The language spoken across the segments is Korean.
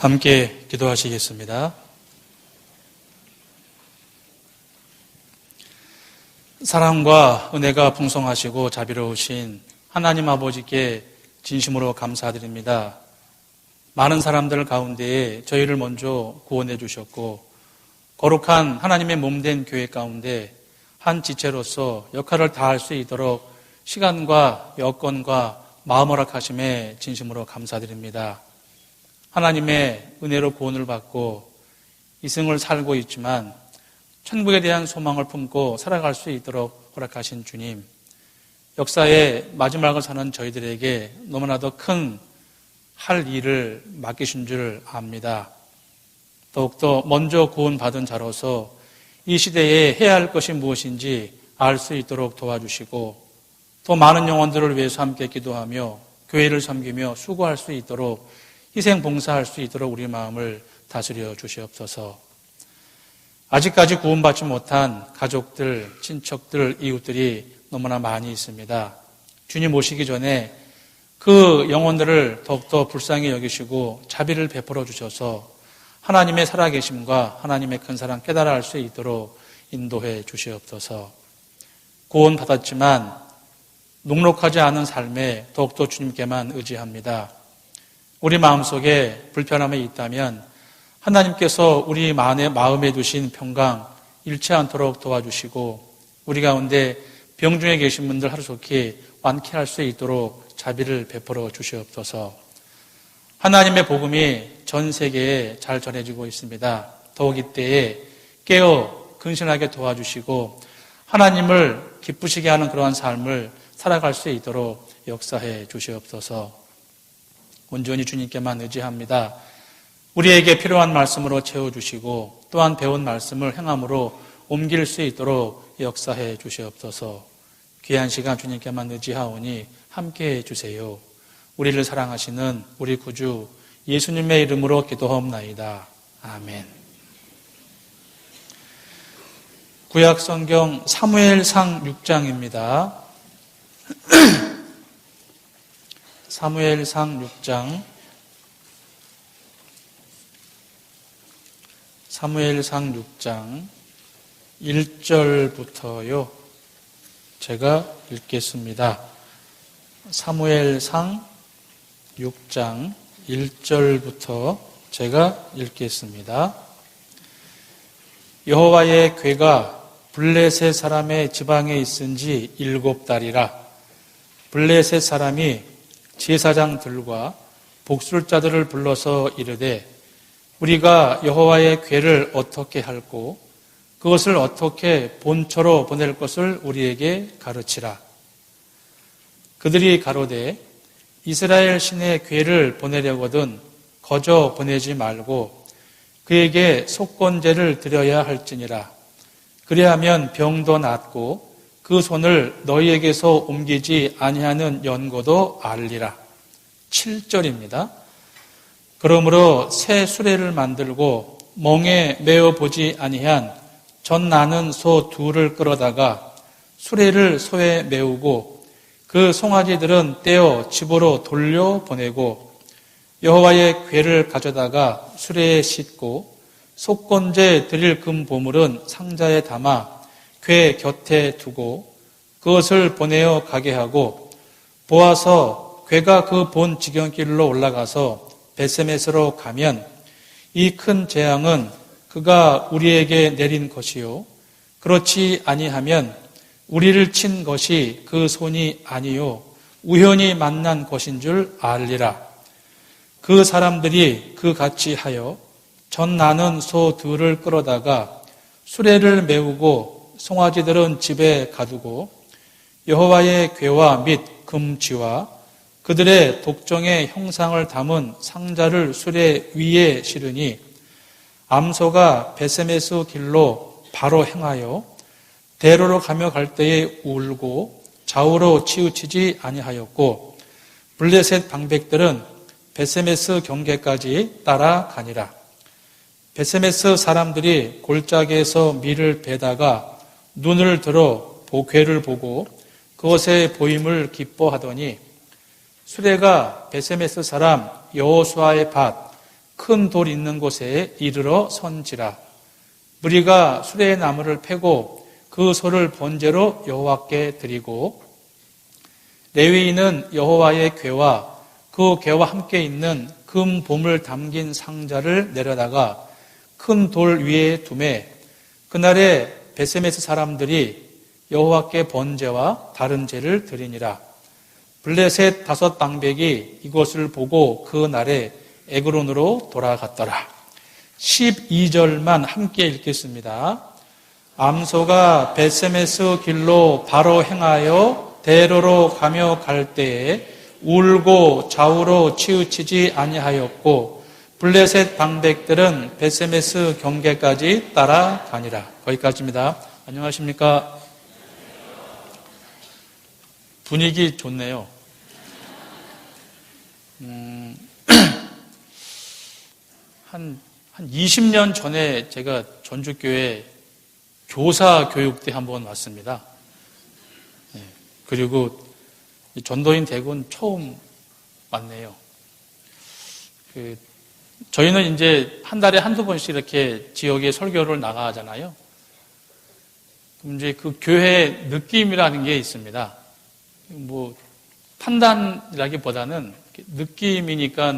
함께 기도하시겠습니다. 사랑과 은혜가 풍성하시고 자비로우신 하나님 아버지께 진심으로 감사드립니다. 많은 사람들 가운데에 저희를 먼저 구원해 주셨고 거룩한 하나님의 몸된 교회 가운데 한 지체로서 역할을 다할 수 있도록 시간과 여건과 마음 허락하심에 진심으로 감사드립니다. 하나님의 은혜로 구원을 받고 이승을 살고 있지만 천국에 대한 소망을 품고 살아갈 수 있도록 허락하신 주님, 역사의 마지막을 사는 저희들에게 너무나도 큰 할 일을 맡기신 줄 압니다. 더욱더 먼저 구원받은 자로서 이 시대에 해야 할 것이 무엇인지 알 수 있도록 도와주시고 또 많은 영혼들을 위해서 함께 기도하며 교회를 섬기며 수고할 수 있도록 희생 봉사할 수 있도록 우리 마음을 다스려 주시옵소서. 아직까지 구원받지 못한 가족들, 친척들, 이웃들이 너무나 많이 있습니다. 주님 오시기 전에 그 영혼들을 더욱더 불쌍히 여기시고 자비를 베풀어 주셔서 하나님의 살아계심과 하나님의 큰 사랑 깨달아 알 수 있도록 인도해 주시옵소서. 구원받았지만 녹록하지 않은 삶에 더욱더 주님께만 의지합니다. 우리 마음속에 불편함이 있다면 하나님께서 우리 마음에 두신 평강 잃지 않도록 도와주시고 우리 가운데 병중에 계신 분들 하루속히 완쾌할 수 있도록 자비를 베풀어 주시옵소서. 하나님의 복음이 전 세계에 잘 전해지고 있습니다. 더욱 이때에 깨어 근신하게 도와주시고 하나님을 기쁘시게 하는 그러한 삶을 살아갈 수 있도록 역사해 주시옵소서. 온전히 주님께만 의지합니다. 우리에게 필요한 말씀으로 채워주시고 또한 배운 말씀을 행함으로 옮길 수 있도록 역사해 주시옵소서. 귀한 시간 주님께만 의지하오니 함께해 주세요. 우리를 사랑하시는 우리 구주 예수님의 이름으로 기도하옵나이다. 아멘. 구약성경 사무엘상 6장입니다. 사무엘상 6장 사무엘상 6장 1절부터요. 제가 읽겠습니다. 사무엘상 6장 1절부터 제가 읽겠습니다. 여호와의 궤가 블레셋 사람의 지방에 있은 지 7달이라 블레셋 사람이 제사장들과 복술자들을 불러서 이르되 우리가 여호와의 궤를 어떻게 할꼬 그것을 어떻게 본처로 보낼 것을 우리에게 가르치라. 그들이 가로되 이스라엘 신의 궤를 보내려거든 거저 보내지 말고 그에게 속건제를 드려야 할지니라. 그리하면 병도 낫고 그 손을 너희에게서 옮기지 아니하는 연고도 알리라. 7절입니다. 그러므로 새 수레를 만들고 멍에 메어 보지 아니한 전 나는 소 2를 끌어다가 수레를 소에 메우고 그 송아지들은 떼어 집으로 돌려보내고 여호와의 궤를 가져다가 수레에 싣고 속건제 드릴 금 보물은 상자에 담아 궤 곁에 두고 그것을 보내어 가게 하고 보아서 궤가 그 본 지경길로 올라가서 벳세메스로 가면 이 큰 재앙은 그가 우리에게 내린 것이요 그렇지 아니하면 우리를 친 것이 그 손이 아니요 우연히 만난 것인 줄 알리라. 그 사람들이 그같이 하여 전 나는 소 2를 끌어다가 수레를 메우고 송아지들은 집에 가두고 여호와의 궤와 및 금쥐와 그들의 독종의 형상을 담은 상자를 수레 위에 실으니 암소가 벳세메스 길로 바로 행하여 대로로 가며 갈 때에 울고 좌우로 치우치지 아니하였고 블레셋 방백들은 벳세메스 경계까지 따라가니라. 벳세메스 사람들이 골짜기에서 밀을 베다가 눈을 들어 궤를 보고 그것의 보임을 기뻐하더니 수레가 벳세메스 사람 여호수아의 밭 큰 돌 있는 곳에 이르러 선지라. 무리가 수레의 나무를 패고 그 소를 번제로 여호와께 드리고 레위인은 여호와의 궤와 그 궤와 함께 있는 금 보물 담긴 상자를 내려다가 큰 돌 위에 두매 그날에 베세메스 사람들이 여호와께 번제와 다른 제를 드리니라. 블레셋 5 방백이 이것을 보고 그 날에 에그론으로 돌아갔더라. 12절만 함께 읽겠습니다. 암소가 베세메스 길로 바로 행하여 대로로 가며 갈 때에 울고 좌우로 치우치지 아니하였고 블레셋 방백들은 베세메스 경계까지 따라가니라. 거기까지입니다. 안녕하십니까? 분위기 좋네요. 한 20년 전에 제가 전주교회 교사 교육대 한번 왔습니다. 그리고 전도인 대군 처음 왔네요. 저희는 이제 한 달에 한두 번씩 이렇게 지역에 설교를 나가잖아요. 그럼 이제 그 교회의 느낌이라는 게 있습니다. 뭐, 판단이라기보다는 느낌이니까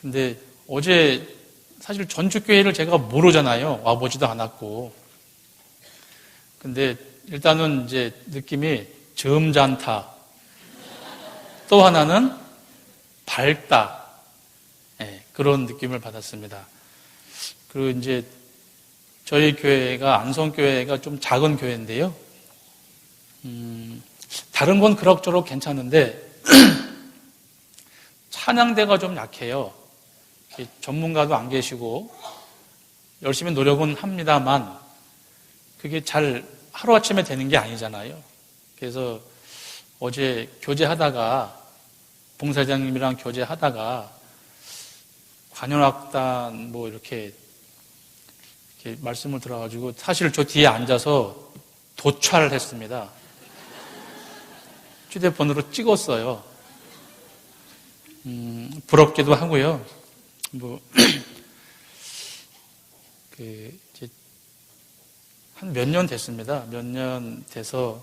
근데 어제 사실 전주교회를 제가 모르잖아요. 와보지도 않았고. 근데 일단은 이제 느낌이 점잖다. 또 하나는 밝다. 네, 그런 느낌을 받았습니다. 그리고 이제 저희 교회가 안성교회가 좀 작은 교회인데요. 다른 건 그럭저럭 괜찮은데 찬양대가 좀 약해요. 전문가도 안 계시고 열심히 노력은 합니다만 그게 잘 하루아침에 되는 게 아니잖아요. 그래서 어제 교제하다가 봉사장님이랑 교제하다가 관현악단 이렇게 말씀을 들어가지고 사실 저 뒤에 앉아서 도촬을 했습니다. 휴대폰으로 찍었어요. 부럽기도 하고요. 한 몇 년 됐습니다. 몇 년 돼서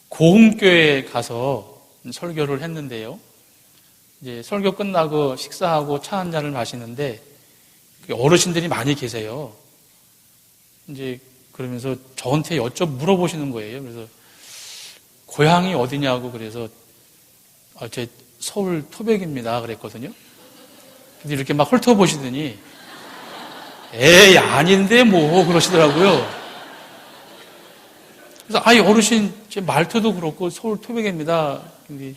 고흥교회에 가서 설교를 했는데요. 이제 설교 끝나고 식사하고 차 한 잔을 마시는데 어르신들이 많이 계세요. 이제 그러면서 저한테 물어보시는 거예요. 그래서 고향이 어디냐고 그래서 제 서울 토백입니다 그랬거든요. 근데 이렇게 막 훑어보시더니 에이 아닌데 그러시더라고요. 그래서 어르신 제 말투도 그렇고 서울 토백입니다. 근데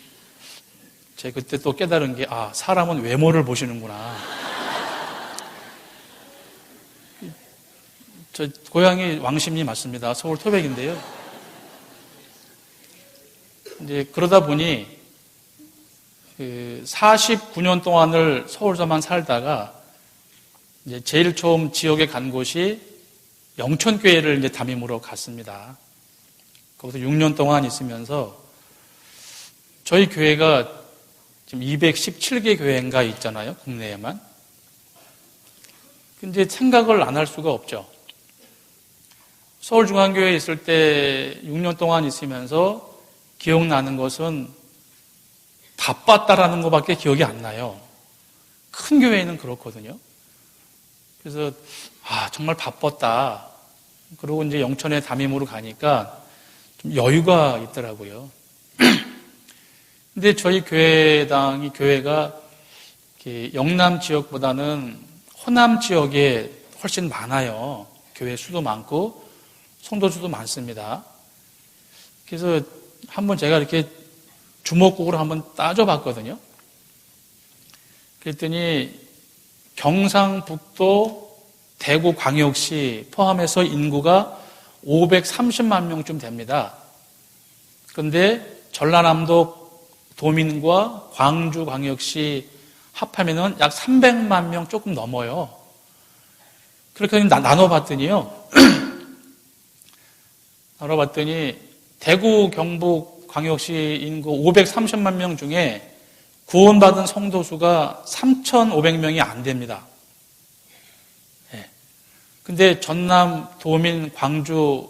제가 그때 또 깨달은 게 사람은 외모를 보시는구나. 저 고향이 왕십리 맞습니다. 서울 토백인데요. 이제 그러다 보니 49년 동안을 서울서만 살다가 이제 제일 처음 지역에 간 곳이 영천교회를 이제 담임으로 갔습니다. 거기서 6년 동안 있으면서 저희 교회가 지금 217개 교회인가 있잖아요. 국내에만. 근데 생각을 안 할 수가 없죠. 서울중앙교회에 있을 때 6년 동안 있으면서 기억나는 것은 바빴다라는 것밖에 기억이 안 나요. 큰 교회는 그렇거든요. 그래서 정말 바빴다. 그리고 이제 영천에 담임으로 가니까 좀 여유가 있더라고요. 근데 저희 교회가 영남 지역보다는 호남 지역에 훨씬 많아요. 교회 수도 많고 성도 수도 많습니다. 그래서 한번 제가 이렇게 주먹국으로 한번 따져봤거든요. 그랬더니 경상북도 대구광역시 포함해서 인구가 530만 명쯤 됩니다. 그런데 전라남도 도민과 광주광역시 합하면은 약 300만 명 조금 넘어요. 그렇게 나눠봤더니요. 나눠봤더니 대구, 경북, 광역시 인구 530만 명 중에 구원받은 성도 수가 3,500명이 안 됩니다. 예. 근데 전남, 도민, 광주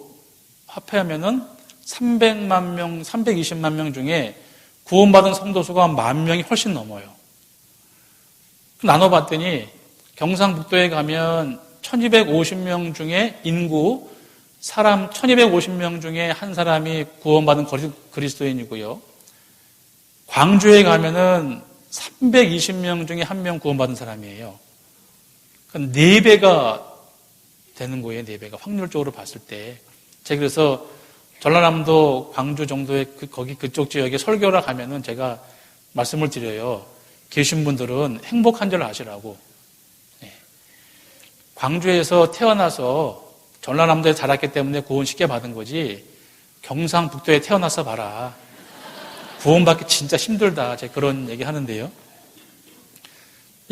합해하면은 300만 명, 320만 명 중에 구원받은 성도 수가 10,000명이 훨씬 넘어요. 나눠봤더니 경상북도에 가면 1250명 중에 인구 사람 1250명 중에 한 사람이 구원받은 그리스도인이고요. 광주에 가면은 320명 중에 한 명 구원받은 사람이에요. 그러니까 4배가 되는 거예요. 4배가 확률적으로 봤을 때. 제가 그래서 전라남도 광주 정도의 거기 그쪽 지역에 설교를 가면은 제가 말씀을 드려요. 계신 분들은 행복한 줄 아시라고. 네. 광주에서 태어나서 전라남도에 자랐기 때문에 구원 쉽게 받은 거지 경상북도에 태어나서 봐라. 구원받기 진짜 힘들다. 제가 그런 얘기 하는데요.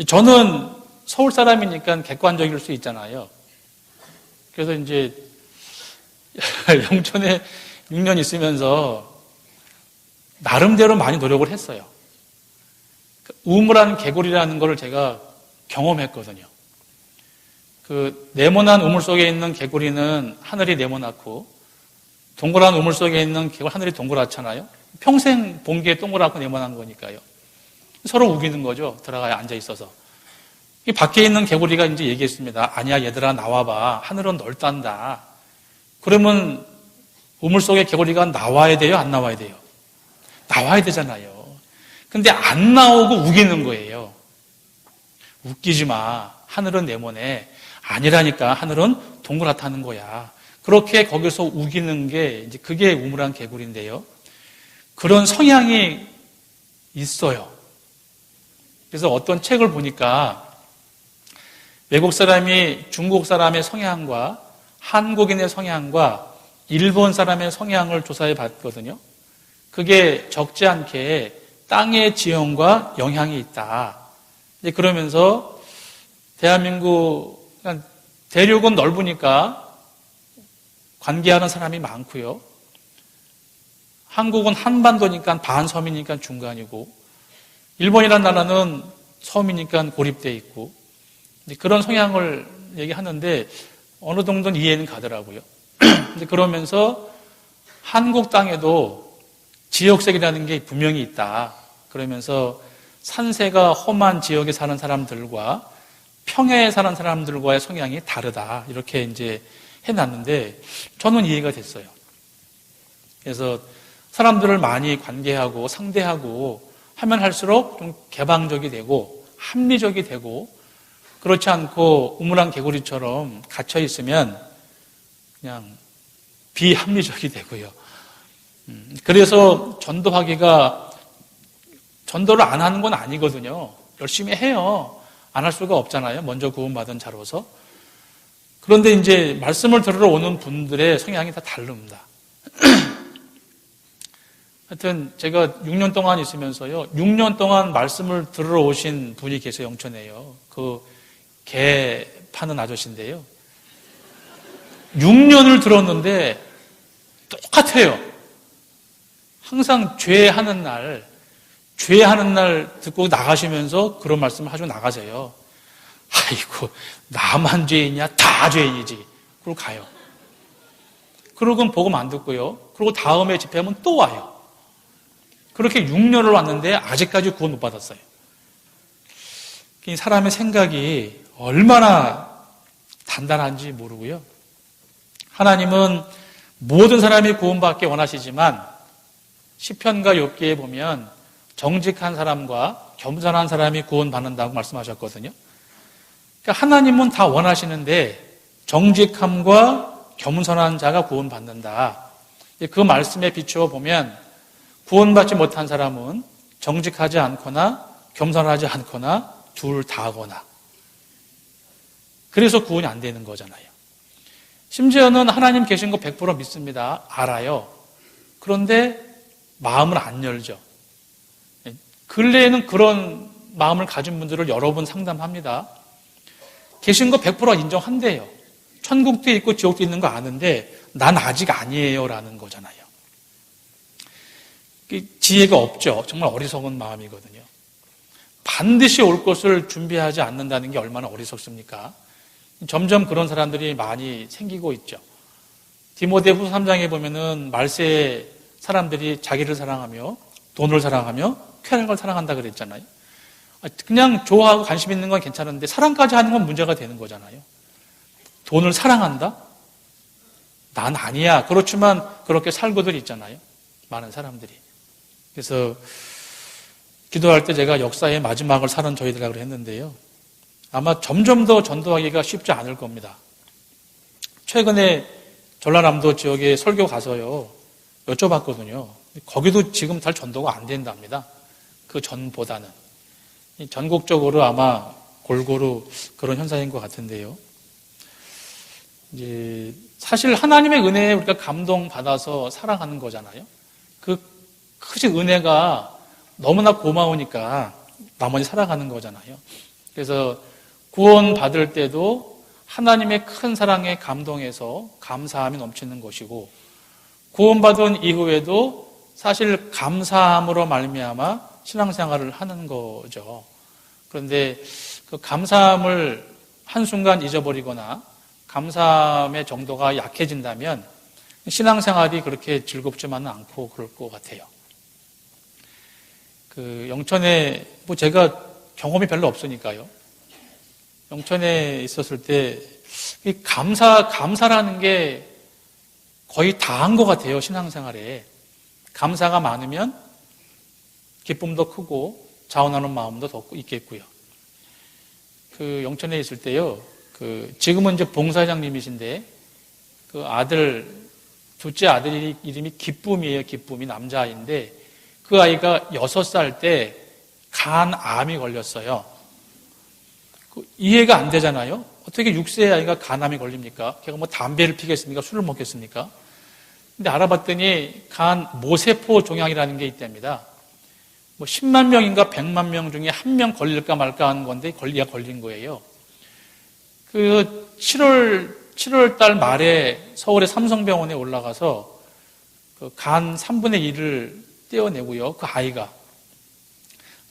저는 서울 사람이니까 객관적일 수 있잖아요. 그래서 이제 영천에 6년 있으면서 나름대로 많이 노력을 했어요. 우물안 개구리라는 걸 제가 경험했거든요. 그 네모난 우물 속에 있는 개구리는 하늘이 네모나고 동그란 우물 속에 있는 개구리 하늘이 동그랗잖아요. 평생 본 게 동그랗고 네모난 거니까요. 서로 우기는 거죠. 들어가야 앉아 있어서. 이 밖에 있는 개구리가 이제 얘기했습니다. 아니야 얘들아 나와봐. 하늘은 넓단다. 그러면 우물 속에 개구리가 나와야 돼요? 안 나와야 돼요? 나와야 되잖아요. 근데 안 나오고 우기는 거예요. 웃기지 마. 하늘은 네모네. 아니라니까. 하늘은 동그랗다는 거야. 그렇게 거기서 우기는 게 이제 그게 우물안 개구리인데요. 그런 성향이 있어요. 그래서 어떤 책을 보니까 외국 사람이 중국 사람의 성향과 한국인의 성향과 일본 사람의 성향을 조사해 봤거든요. 그게 적지 않게 땅의 지형과 영향이 있다. 이제 그러면서 대한민국 대륙은 넓으니까 관계하는 사람이 많고요. 한국은 한반도니까 반섬이니까 중간이고 일본이라는 나라는 섬이니까 고립되어 있고 그런 성향을 얘기하는데 어느 정도는 이해는 가더라고요. 근데 그러면서 한국 땅에도 지역색이라는 게 분명히 있다. 그러면서 산세가 험한 지역에 사는 사람들과 평야에 사는 사람들과의 성향이 다르다. 이렇게 이제 해놨는데 저는 이해가 됐어요. 그래서 사람들을 많이 관계하고 상대하고 하면 할수록 좀 개방적이 되고 합리적이 되고 그렇지 않고 우물안 개구리처럼 갇혀 있으면 그냥 비합리적이 되고요. 그래서 전도하기가 전도를 안 하는 건 아니거든요. 열심히 해요. 안 할 수가 없잖아요. 먼저 구원받은 자로서. 그런데 이제 말씀을 들으러 오는 분들의 성향이 다 다릅니다. 하여튼 제가 6년 동안 있으면서요. 6년 동안 말씀을 들으러 오신 분이 계세요. 영천에요. 그 개 파는 아저씨인데요. 6년을 들었는데 똑같아요. 항상 죄하는 날 듣고 나가시면서 그런 말씀을 하시고 나가세요. 아이고 나만 죄인이야? 다 죄인이지. 그러고 가요. 그러고는 복음 안 듣고요. 그리고 다음에 집회하면 또 와요. 그렇게 6년을 왔는데 아직까지 구원 못 받았어요. 사람의 생각이 얼마나 단단한지 모르고요. 하나님은 모든 사람이 구원받기 원하시지만 시편과 욥기에 보면 정직한 사람과 겸손한 사람이 구원받는다고 말씀하셨거든요. 그러니까 하나님은 다 원하시는데 정직함과 겸손한 자가 구원받는다. 그 말씀에 비추어 보면 구원받지 못한 사람은 정직하지 않거나 겸손하지 않거나 둘 다거나 그래서 구원이 안 되는 거잖아요. 심지어는 하나님 계신 거 100% 믿습니다. 알아요. 그런데 마음을 안 열죠. 근래에는 그런 마음을 가진 분들을 여러 번 상담합니다. 계신 거 100% 인정한대요. 천국도 있고 지옥도 있는 거 아는데 난 아직 아니에요 라는 거잖아요. 지혜가 없죠. 정말 어리석은 마음이거든요. 반드시 올 것을 준비하지 않는다는 게 얼마나 어리석습니까? 점점 그런 사람들이 많이 생기고 있죠. 디모데후서 3장에 보면은 말세에 사람들이 자기를 사랑하며 돈을 사랑하며 쾌락을 사랑한다 그랬잖아요. 그냥 좋아하고 관심 있는 건 괜찮은데 사랑까지 하는 건 문제가 되는 거잖아요. 돈을 사랑한다? 난 아니야. 그렇지만 그렇게 살고들 있잖아요. 많은 사람들이. 그래서 기도할 때 제가 역사의 마지막을 사는 저희들이라고 했는데요. 아마 점점 더 전도하기가 쉽지 않을 겁니다. 최근에 전라남도 지역에 설교 가서요. 여쭤봤거든요. 거기도 지금 잘 전도가 안 된답니다. 그 전보다는. 전국적으로 아마 골고루 그런 현상인 것 같은데요. 이제 사실 하나님의 은혜에 우리가 감동받아서 살아가는 거잖아요. 그 크신 은혜가 너무나 고마우니까 나머지 살아가는 거잖아요. 그래서 구원 받을 때도 하나님의 큰 사랑에 감동해서 감사함이 넘치는 것이고, 구원받은 이후에도 사실 감사함으로 말미암아 신앙생활을 하는 거죠. 그런데 그 감사함을 한순간 잊어버리거나 감사함의 정도가 약해진다면 신앙생활이 그렇게 즐겁지만은 않고 그럴 것 같아요. 그 영천에 제가 경험이 별로 없으니까요. 영천에 있었을 때 감사라는 게 거의 다 한 것 같아요. 신앙생활에. 감사가 많으면 기쁨도 크고 자원하는 마음도 더 있겠고요. 그 영천에 있을 때요. 지금은 이제 봉사장님이신데 그 둘째 아들 이름이 기쁨이에요. 기쁨이 남자아이인데 그 아이가 6살 때 간암이 걸렸어요. 이해가 안 되잖아요. 어떻게 6세 아이가 간암이 걸립니까? 걔가 뭐 담배를 피겠습니까? 술을 먹겠습니까? 근데 알아봤더니 간 모세포 종양이라는 게 있답니다. 뭐 10만 명인가 100만 명 중에 한 명 걸릴까 말까 하는 건데 걸린 거예요. 그 7월 달 말에 서울의 삼성병원에 올라가서 그 간 3분의 1을 떼어내고요. 그 아이가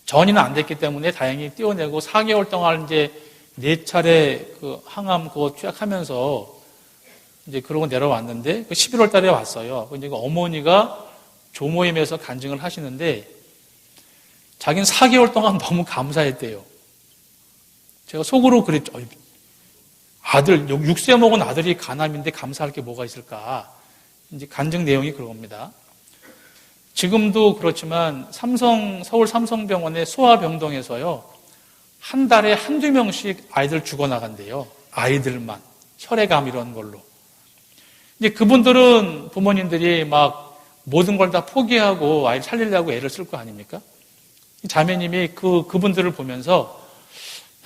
전이는 안 됐기 때문에 다행히 떼어내고 4개월 동안 이제 4차례 그 항암 그거 투약하면서 이제 그러고 내려왔는데 11월 달에 왔어요. 이제 어머니가 조모임에서 간증을 하시는데 자기는 4개월 동안 너무 감사했대요. 제가 속으로 그랬죠. 아들, 6세 먹은 아들이 간암인데 감사할 게 뭐가 있을까? 이제 간증 내용이 그겁니다. 지금도 그렇지만 서울 삼성병원의 소아병동에서요, 한 달에 한두 명씩 아이들 죽어나간대요. 아이들만. 혈액암 이런 걸로. 이제 그분들은 부모님들이 막 모든 걸 다 포기하고 아이를 살리려고 애를 쓸 거 아닙니까? 자매님이 그분들을 보면서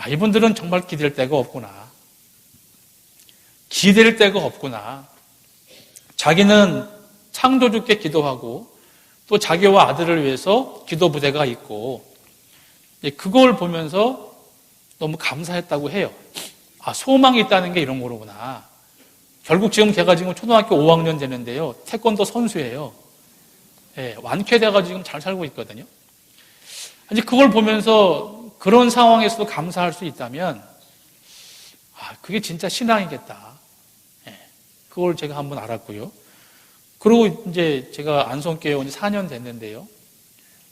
이분들은 정말 기댈 데가 없구나. 기댈 데가 없구나. 자기는 창조주께 기도하고 또 자기와 아들을 위해서 기도 부대가 있고 그걸 보면서 너무 감사했다고 해요. 소망이 있다는 게 이런 거로구나. 결국 걔가 지금 초등학교 5학년 되는데요. 태권도 선수예요. 완쾌돼가지고 지금 잘 살고 있거든요. 이제 그걸 보면서 그런 상황에서도 감사할 수 있다면 그게 진짜 신앙이겠다. 그걸 제가 한번 알았고요. 그리고 이제 제가 안성교회 온 지 4년 됐는데요.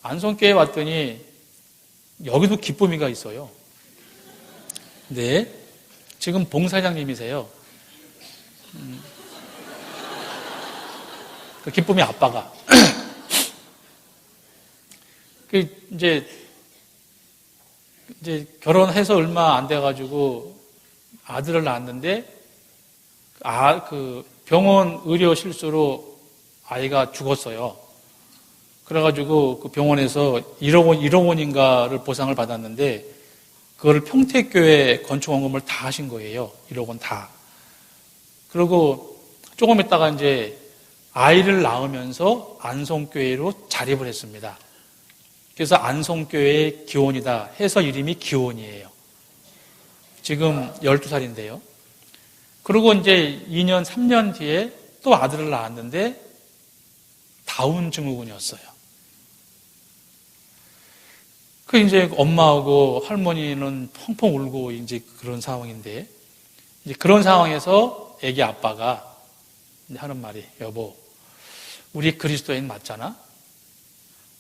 안성교회 왔더니 여기도 기쁨이가 있어요. 네. 지금 봉사장님이세요. 그 기쁨이 아빠가. 이제 결혼해서 얼마 안 돼가지고 아들을 낳았는데, 그 병원 의료 실수로 아이가 죽었어요. 그래가지고 그 병원에서 1억 원인가를 보상을 받았는데, 그거를 평택교회 건축원금을 다 하신 거예요. 1억 원 다. 그리고 조금 있다가 이제 아이를 낳으면서 안성교회로 자립을 했습니다. 그래서 안성교회의 기원이다 해서 이름이 기원이에요. 지금 12살인데요. 그리고 이제 2년, 3년 뒤에 또 아들을 낳았는데 다운 증후군이었어요. 그 이제 엄마하고 할머니는 펑펑 울고 이제 그런 상황인데, 이제 그런 상황에서 애기 아빠가 하는 말이, 여보, 우리 그리스도인 맞잖아?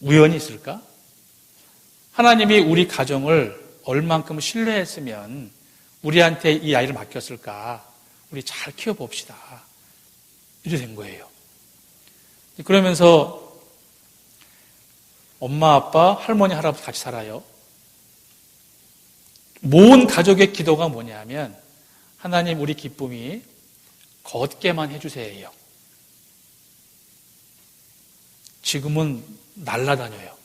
우연이 있을까? 하나님이 우리 가정을 얼만큼 신뢰했으면 우리한테 이 아이를 맡겼을까? 우리 잘 키워봅시다. 이렇게 된 거예요. 그러면서 엄마, 아빠, 할머니, 할아버지 같이 살아요. 모은 가족의 기도가 뭐냐면, 하나님 우리 기쁨이 걷게만 해주세요. 지금은 날아다녀요.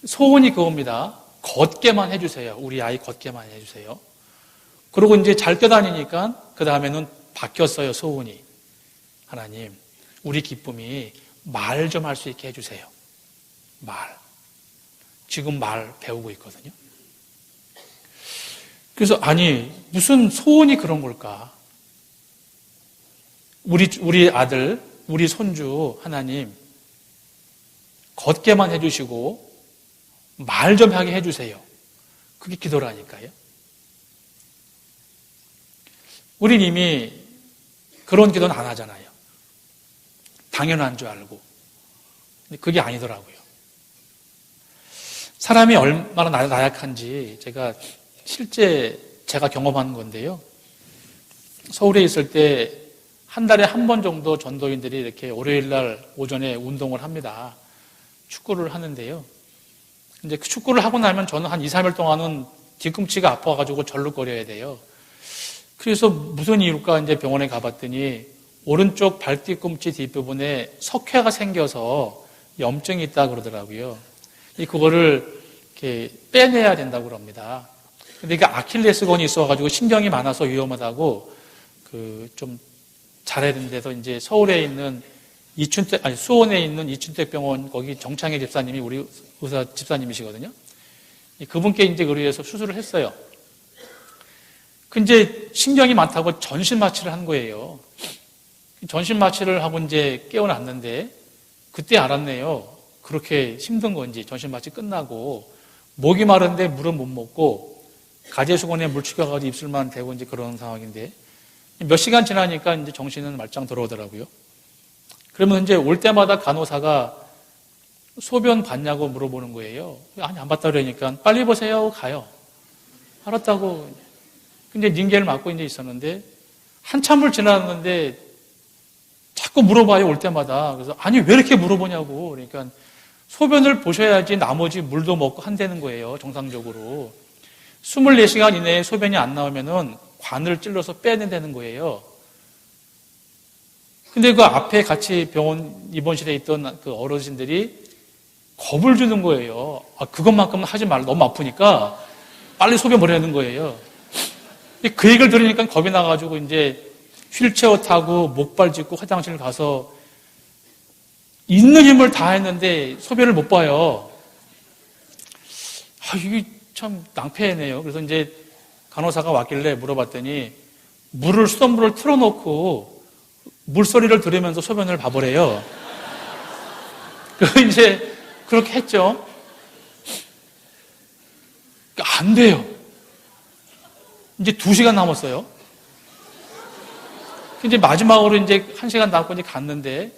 소원이 그겁니다. 걷게만 해주세요. 우리 아이 걷게만 해주세요. 그리고 이제 잘 뛰어다니니까 그 다음에는 바뀌었어요. 소원이. 하나님 우리 기쁨이 말 좀 할 수 있게 해주세요. 말. 지금 말 배우고 있거든요. 그래서 아니 무슨 소원이 그런 걸까? 우리 아들, 우리 손주 하나님 걷게만 해주시고 말 좀 하게 해주세요. 그게 기도라니까요. 우린 이미 그런 기도는 안 하잖아요. 당연한 줄 알고. 근데 그게 아니더라고요. 사람이 얼마나 나약한지 실제 제가 경험한 건데요. 서울에 있을 때 한 달에 한 번 정도 전도인들이 이렇게 월요일 날 오전에 운동을 합니다. 축구를 하는데요. 이제 그 축구를 하고 나면 저는 한 2, 3일 동안은 뒤꿈치가 아파가지고 절룩거려야 돼요. 그래서 무슨 이유일까 이제 병원에 가봤더니 오른쪽 발뒤꿈치 뒷부분에 석회가 생겨서 염증이 있다 그러더라고요. 그거를 이렇게 빼내야 된다고 그럽니다. 근데 이게 아킬레스건이 있어가지고 신경이 많아서 위험하다고 좀 잘해야 되는데도 이제 서울에 있는 수원에 있는 이춘택 병원 거기 정창혜 집사님이 우리 의사 집사님이시거든요. 그분께 이제 의뢰해서 수술을 했어요. 근데 신경이 많다고 전신 마취를 한 거예요. 전신 마취를 하고 이제 깨어났는데 그때 알았네요. 그렇게 힘든 건지 전신 마취 끝나고 목이 마른데 물은 못 먹고 가재수건에 물 축여가지고 입술만 대고 이제 그런 상황인데 몇 시간 지나니까 이제 정신은 말짱 들어오더라고요. 그러면 이제 올 때마다 간호사가 소변 봤냐고 물어보는 거예요. 아니 안 봤다 그러니까 빨리 보세요 하고 가요. 알았다고. 근데 닌겔을 맞고 이제 있었는데 한참을 지났는데 자꾸 물어봐요 올 때마다. 그래서 아니 왜 이렇게 물어보냐고. 그러니까 소변을 보셔야지 나머지 물도 먹고 한다는 거예요. 정상적으로. 24시간 이내에 소변이 안 나오면은 관을 찔러서 빼낸다는 거예요. 근데 그 앞에 같이 병원 입원실에 있던 그 어르신들이 겁을 주는 거예요. 그것만큼은 하지 말라. 너무 아프니까 빨리 소변 보내는 거예요. 그 얘기를 들으니까 겁이 나가지고 이제 휠체어 타고 목발 짚고 화장실 가서 있는 힘을 다 했는데 소변을 못 봐요. 이게 참 낭패네요. 그래서 이제 간호사가 왔길래 물어봤더니 수돗물을 틀어놓고 물소리를 들으면서 소변을 봐보래요. 그래서 이제 그렇게 했죠. 안 돼요. 이제 2시간 남았어요. 이제 마지막으로 이제 1시간 남고 이제 갔는데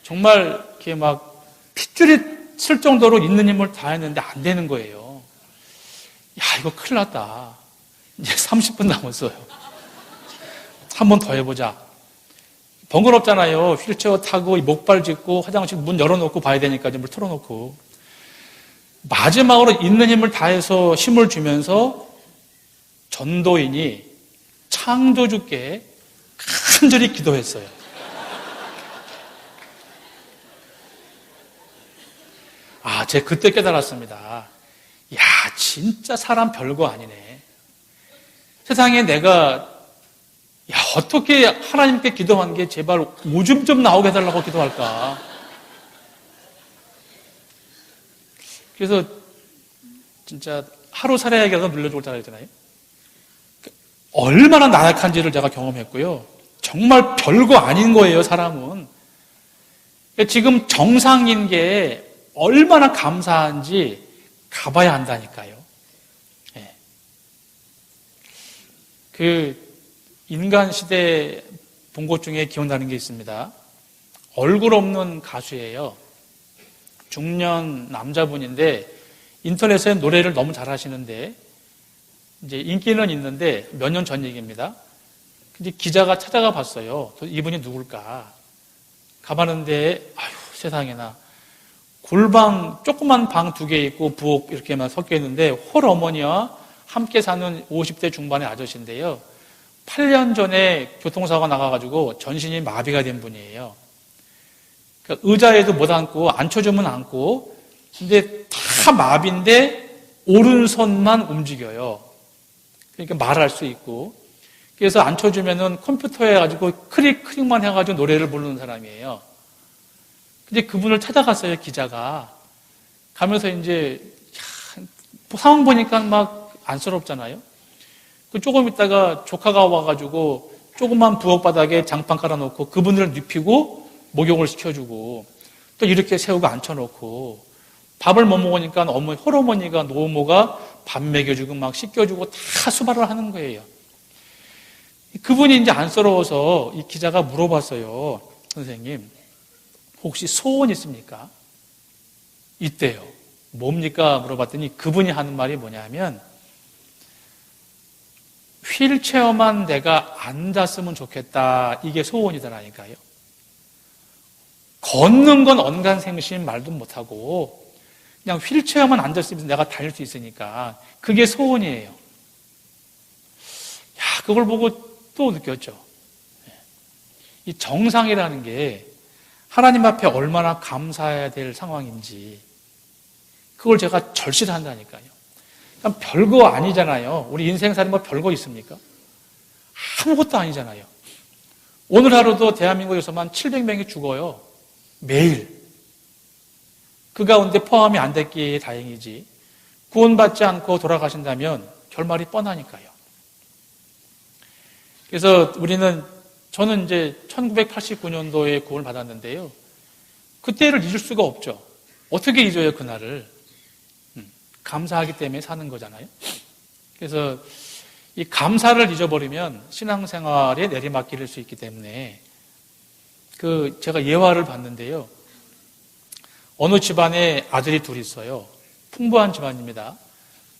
정말 이렇게 막 핏줄이 쓸 정도로 있는 힘을 다 했는데 안 되는 거예요. 이거 큰일 났다. 이제 30분 남았어요. 한 번 더 해보자. 번거롭잖아요. 휠체어 타고 목발 짚고 화장실 문 열어놓고 봐야 되니까 물 틀어놓고. 마지막으로 있는 힘을 다해서 힘을 주면서 전도인이 창조주께 간절히 기도했어요. 제가 그때 깨달았습니다. 진짜 사람 별거 아니네. 세상에 내가 어떻게 하나님께 기도한 게 제발 오줌 좀 나오게 해달라고 기도할까. 그래서 진짜 하루 살아야 해서 눌러 죽을 줄 알잖아요. 얼마나 나약한지를 제가 경험했고요. 정말 별거 아닌 거예요, 사람은. 지금 정상인 게 얼마나 감사한지 가봐야 한다니까요. 예. 그 인간 시대 본 것 중에 기억나는 게 있습니다. 얼굴 없는 가수예요. 중년 남자분인데 인터넷에 노래를 너무 잘하시는데 이제 인기는 있는데 몇 년 전 얘기입니다. 근데 기자가 찾아가 봤어요. 이분이 누굴까? 가봤는데 아휴 세상에나 골방 조그만 방 2개 있고 부엌 이렇게만 섞여 있는데 홀어머니와 함께 사는 50대 중반의 아저씨인데요. 8년 전에 교통사고가 나가가지고 전신이 마비가 된 분이에요. 그러니까 의자에도 못 앉고 앉혀주면 앉고 근데 다 마비인데 오른손만 움직여요. 그러니까 말할 수 있고 그래서 앉혀주면은 컴퓨터에 가지고 클릭만 해가지고 노래를 부르는 사람이에요. 근데 그분을 찾아갔어요, 기자가. 가면서 이제, 상황 보니까 막 안쓰럽잖아요. 조금 있다가 조카가 와가지고 조그만 부엌 바닥에 장판 깔아놓고 그분을 눕히고 목욕을 시켜주고 또 이렇게 세우고 앉혀놓고 밥을 못 먹으니까 홀어머니가 노모가 밥 먹여주고 막 씻겨주고 다 수발을 하는 거예요. 그분이 이제 안쓰러워서 이 기자가 물어봤어요. 선생님, 혹시 소원 있습니까? 있대요. 뭡니까? 물어봤더니 그분이 하는 말이 뭐냐면 휠체어만 내가 앉았으면 좋겠다. 이게 소원이더라니까요. 걷는 건 언간생심 말도 못하고 그냥 휠체어만 앉았으면 내가 다닐 수 있으니까 그게 소원이에요. 그걸 보고 또 느꼈죠. 이 정상이라는 게 하나님 앞에 얼마나 감사해야 될 상황인지 그걸 제가 절실한다니까요. 그냥 별거 아니잖아요. 우리 인생살이 뭐 별거 있습니까? 아무것도 아니잖아요. 오늘 하루도 대한민국에서만 700명이 죽어요. 매일. 그 가운데 포함이 안 됐기에 다행이지. 구원받지 않고 돌아가신다면 결말이 뻔하니까요. 그래서 저는 이제 1989년도에 구원을 받았는데요. 그때를 잊을 수가 없죠. 어떻게 잊어요, 그날을? 감사하기 때문에 사는 거잖아요. 그래서 이 감사를 잊어버리면 신앙생활에 내리막길일 수 있기 때문에 제가 예화를 봤는데요. 어느 집안에 아들이 둘이 있어요. 풍부한 집안입니다.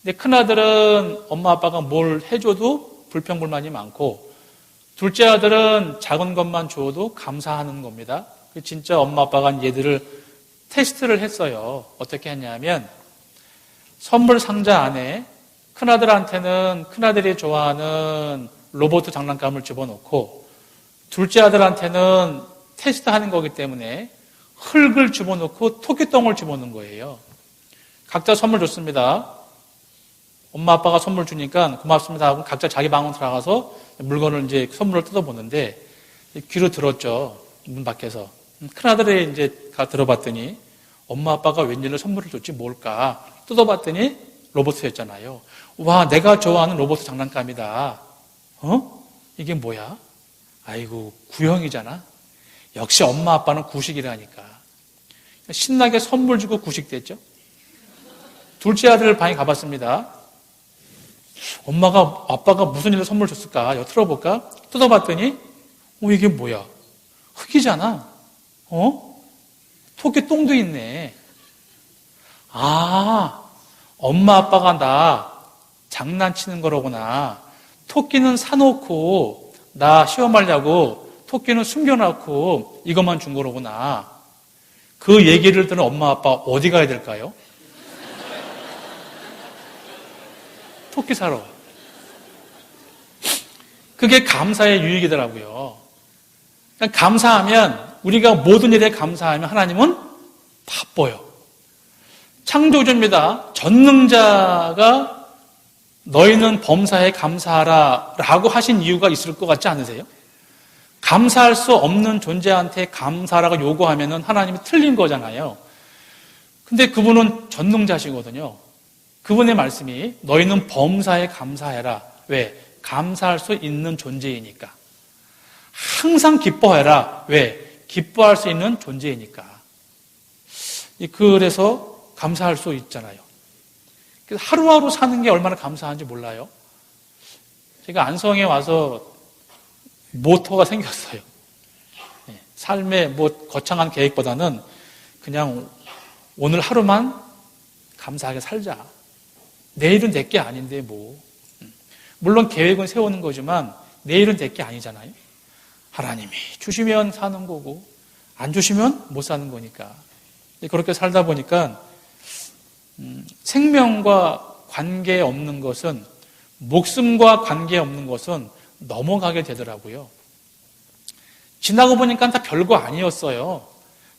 근데 큰아들은 엄마 아빠가 뭘 해줘도 불평불만이 많고 둘째 아들은 작은 것만 줘도 감사하는 겁니다. 진짜 엄마 아빠가 얘들을 테스트를 했어요. 어떻게 했냐면 선물 상자 안에 큰아들한테는 큰아들이 좋아하는 로봇 장난감을 집어넣고 둘째 아들한테는 테스트하는 거기 때문에 흙을 집어넣고 토끼똥을 집어넣은 거예요. 각자 선물 줬습니다. 엄마 아빠가 선물 주니까 고맙습니다 하고 각자 자기 방으로 들어가서 물건을 이제 선물을 뜯어보는데 귀로 들었죠. 문 밖에서. 큰아들이 이제 들어봤더니 엄마 아빠가 웬일로 선물을 줬지 뭘까 뜯어봤더니 로봇이었잖아요. 와, 내가 좋아하는 로봇 장난감이다. 이게 뭐야? 아이고, 구형이잖아. 역시 엄마 아빠는 구식이라니까. 신나게 선물 주고 구식됐죠. 둘째 아들 방에 가봤습니다. 아빠가 무슨 일로 선물 줬을까? 틀어볼까? 뜯어봤더니 이게 뭐야? 흙이잖아. 토끼 똥도 있네. 아, 엄마 아빠가 나 장난치는 거로구나. 토끼는 사놓고 나 시험하려고 토끼는 숨겨놓고 이것만 준 거로구나. 그 얘기를 들은 엄마 아빠 어디 가야 될까요? 토끼 사러. 그게 감사의 유익이더라고요. 그러니까 감사하면 우리가 모든 일에 감사하면 하나님은 바빠요. 창조주입니다. 전능자가 너희는 범사에 감사하라 라고 하신 이유가 있을 것 같지 않으세요? 감사할 수 없는 존재한테 감사라고 요구하면 하나님이 틀린 거잖아요. 근데 그분은 전능자시거든요. 그분의 말씀이 너희는 범사에 감사해라. 왜? 감사할 수 있는 존재이니까. 항상 기뻐해라. 왜? 기뻐할 수 있는 존재이니까. 그래서 감사할 수 있잖아요. 그래서 하루하루 사는 게 얼마나 감사한지 몰라요. 제가 안성에 와서 모토가 생겼어요. 삶의 거창한 계획보다는 그냥 오늘 하루만 감사하게 살자. 내일은 내 게 아닌데 뭐. 물론 계획은 세우는 거지만 내일은 내 게 아니잖아요. 하나님이 주시면 사는 거고 안 주시면 못 사는 거니까. 그렇게 살다 보니까 생명과 관계없는 것은, 목숨과 관계없는 것은 넘어가게 되더라고요. 지나고 보니까 다 별거 아니었어요.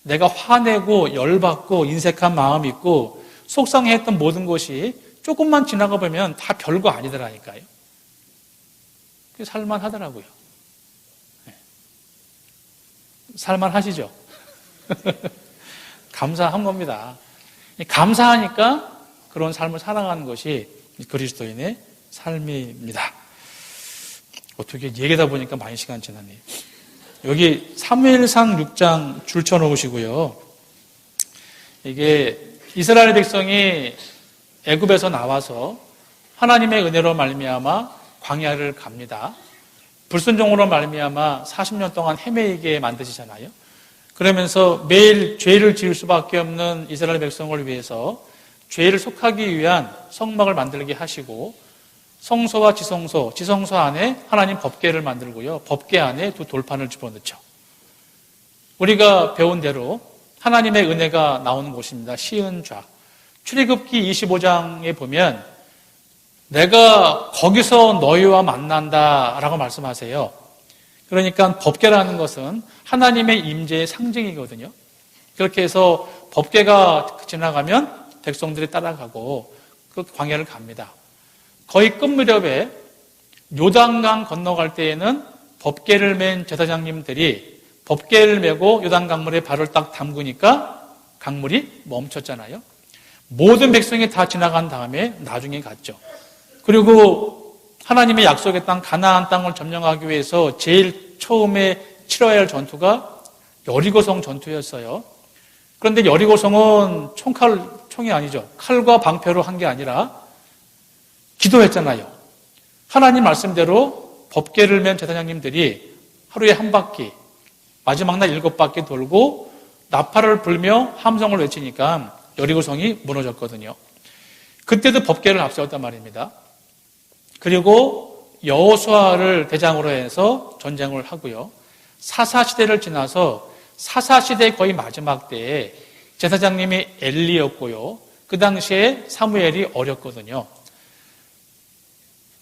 내가 화내고 열받고 인색한 마음이 있고 속상해했던 모든 것이 조금만 지나가 보면 다 별거 아니더라니까요. 살만하더라고요. 살만하시죠? 감사한 겁니다. 감사하니까 그런 삶을 살아가는 것이 그리스도인의 삶입니다. 어떻게 얘기하다 보니까 많이 시간 지났네요. 여기 사무엘상 6장 줄쳐 놓으시고요. 이게 이스라엘 백성이 애굽에서 나와서 하나님의 은혜로 말미암아 광야를 갑니다. 불순종으로 말미암아 40년 동안 헤매이게 만드시잖아요. 그러면서 매일 죄를 지을 수밖에 없는 이스라엘 백성을 위해서 죄를 속하기 위한 성막을 만들게 하시고 성소와 지성소, 지성소 안에 하나님 법궤를 만들고요. 법궤 안에 두 돌판을 집어넣죠. 우리가 배운 대로 하나님의 은혜가 나오는 곳입니다. 시은좌. 출애굽기 25장에 보면 내가 거기서 너희와 만난다라고 말씀하세요. 그러니까 법궤라는 것은 하나님의 임재의 상징이거든요. 그렇게 해서 법궤가 지나가면 백성들이 따라가고 그 광야를 갑니다. 거의 끝 무렵에 요단강 건너갈 때에는 법궤를 맨 제사장님들이 법궤를 메고 요단강물에 발을 딱 담그니까 강물이 멈췄잖아요. 모든 백성이 다 지나간 다음에 나중에 갔죠. 그리고 하나님의 약속의 땅 가나안 땅을 점령하기 위해서 제일 처음에 치러야 할 전투가 여리고성 전투였어요. 그런데 여리고성은 총이 아니죠. 칼과 방패로 한 게 아니라 기도했잖아요. 하나님 말씀대로 법궤를 맨 제사장님들이 하루에 한 바퀴, 마지막 날 7바퀴 돌고 나팔을 불며 함성을 외치니까 여리고성이 무너졌거든요. 그때도 법궤를 앞세웠단 말입니다. 그리고 여호수아를 대장으로 해서 전쟁을 하고요. 사사시대를 지나서 사사시대 거의 마지막 때에 제사장님이 엘리였고요. 그 당시에 사무엘이 어렸거든요.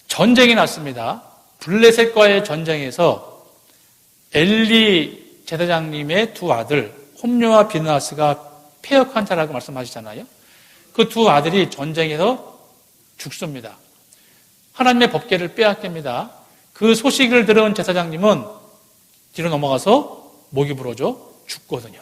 전쟁이 났습니다. 블레셋과의 전쟁에서 엘리 제사장님의 두 아들 홈뇨와 비느하스가 패역한 자라고 말씀하시잖아요. 그 두 아들이 전쟁에서 죽습니다. 하나님의 법궤를 빼앗깁니다. 그 소식을 들은 제사장님은 뒤로 넘어가서 목이 부러져 죽거든요.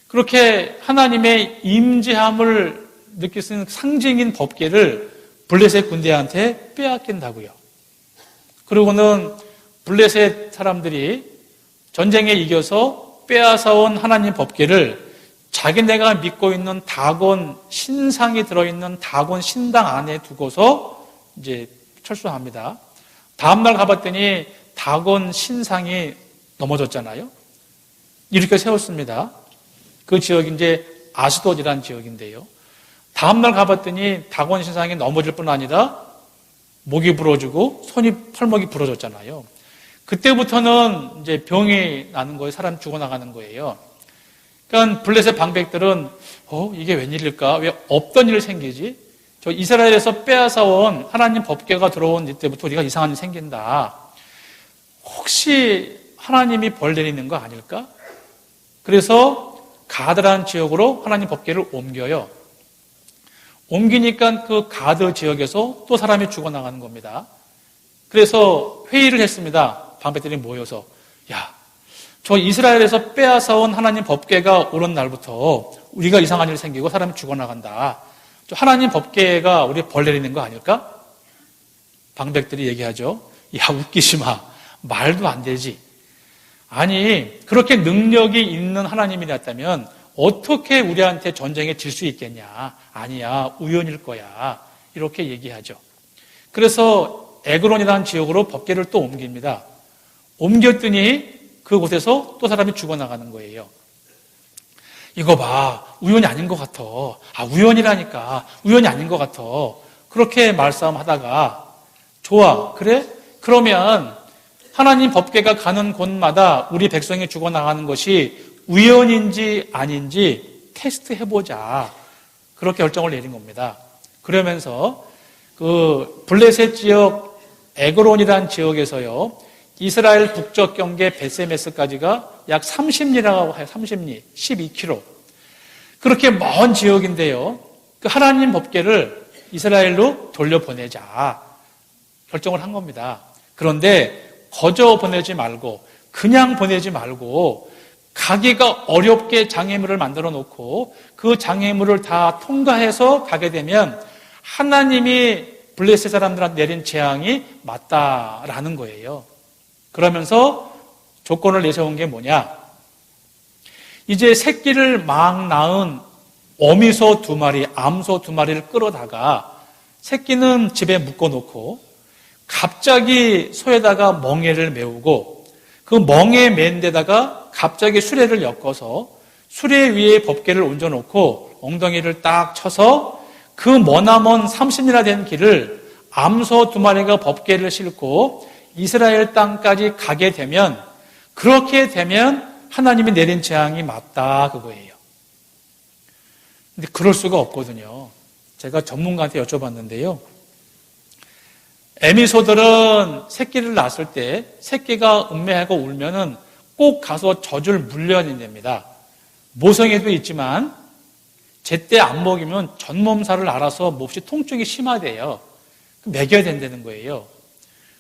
그렇게 하나님의 임재함을 느낄 수 있는 상징인 법궤를 블레셋 군대한테 빼앗긴다고요. 그리고는 블레셋 사람들이 전쟁에 이겨서 빼앗아온 하나님 법궤를 자기네가 믿고 있는 다곤 신상이 들어있는 다곤 신당 안에 두고서 이제 철수합니다. 다음날 가봤더니 다곤 신상이 넘어졌잖아요. 이렇게 세웠습니다. 그 지역이 이제 아스돗이라는 지역인데요. 다음날 가봤더니 다곤 신상이 넘어질 뿐 아니라 목이 부러지고 팔목이 부러졌잖아요. 그때부터는 이제 병이 나는 거예요. 사람 죽어나가는 거예요. 그러니까 블레셋 방백들은 이게 웬일일까? 왜 없던 일 생기지? 저 이스라엘에서 빼앗아온 하나님 법궤가 들어온 이때부터 우리가 이상한 일이 생긴다. 혹시 하나님이 벌 내리는 거 아닐까? 그래서 가드라는 지역으로 하나님 법궤를 옮겨요. 옮기니까 그 가드 지역에서 또 사람이 죽어나가는 겁니다. 그래서 회의를 했습니다. 방백들이 모여서 저 이스라엘에서 빼앗아온 하나님 법궤가 오는 날부터 우리가 이상한 일이 생기고 사람이 죽어나간다. 하나님 법궤가 우리 벌 내리는 거 아닐까? 방백들이 얘기하죠. 웃기지 마. 말도 안 되지. 아니 그렇게 능력이 있는 하나님이었다면 어떻게 우리한테 전쟁에 질 수 있겠냐? 아니야, 우연일 거야. 이렇게 얘기하죠. 그래서 에그론이라는 지역으로 법궤를 또 옮깁니다. 옮겼더니 그곳에서 또 사람이 죽어나가는 거예요. 이거 봐, 우연이 아닌 것 같아. 우연이라니까. 우연이 아닌 것 같아. 그렇게 말싸움하다가 좋아, 그래? 그러면 하나님 법궤가 가는 곳마다 우리 백성이 죽어나가는 것이 우연인지 아닌지 테스트 해보자. 그렇게 결정을 내린 겁니다. 그러면서 그 블레셋 지역 에그론이라는 지역에서요, 이스라엘 북쪽 경계 베세메스까지가 약 30리라고 해요. 30리, 12km. 그렇게 먼 지역인데요, 그 하나님 법궤를 이스라엘로 돌려보내자 결정을 한 겁니다. 그런데 거저 보내지 말고, 그냥 보내지 말고, 가기가 어렵게 장애물을 만들어 놓고 그 장애물을 다 통과해서 가게 되면 하나님이 블레셋 사람들한테 내린 재앙이 맞다라는 거예요. 그러면서 조건을 내세운 게 뭐냐? 이제 새끼를 막 낳은 어미소 2마리, 암소 2마리를 끌어다가 새끼는 집에 묶어놓고 갑자기 소에다가 멍에를 메우고 그 멍에 맨 데다가 갑자기 수레를 엮어서 수레 위에 법궤를 얹어놓고 엉덩이를 딱 쳐서 그 머나먼 30리나 된 길을 암소 2마리가 법궤를 싣고 이스라엘 땅까지 가게 되면, 그렇게 되면 하나님이 내린 재앙이 맞다 그거예요. 근데 그럴 수가 없거든요. 제가 전문가한테 여쭤봤는데요, 에미소들은 새끼를 낳았을 때 새끼가 음매하고 울면은 꼭 가서 젖을 물려낸답니다. 모성애도 있지만 제때 안 먹이면 전몸살을 알아서 몹시 통증이 심하대요. 먹여야 된다는 거예요.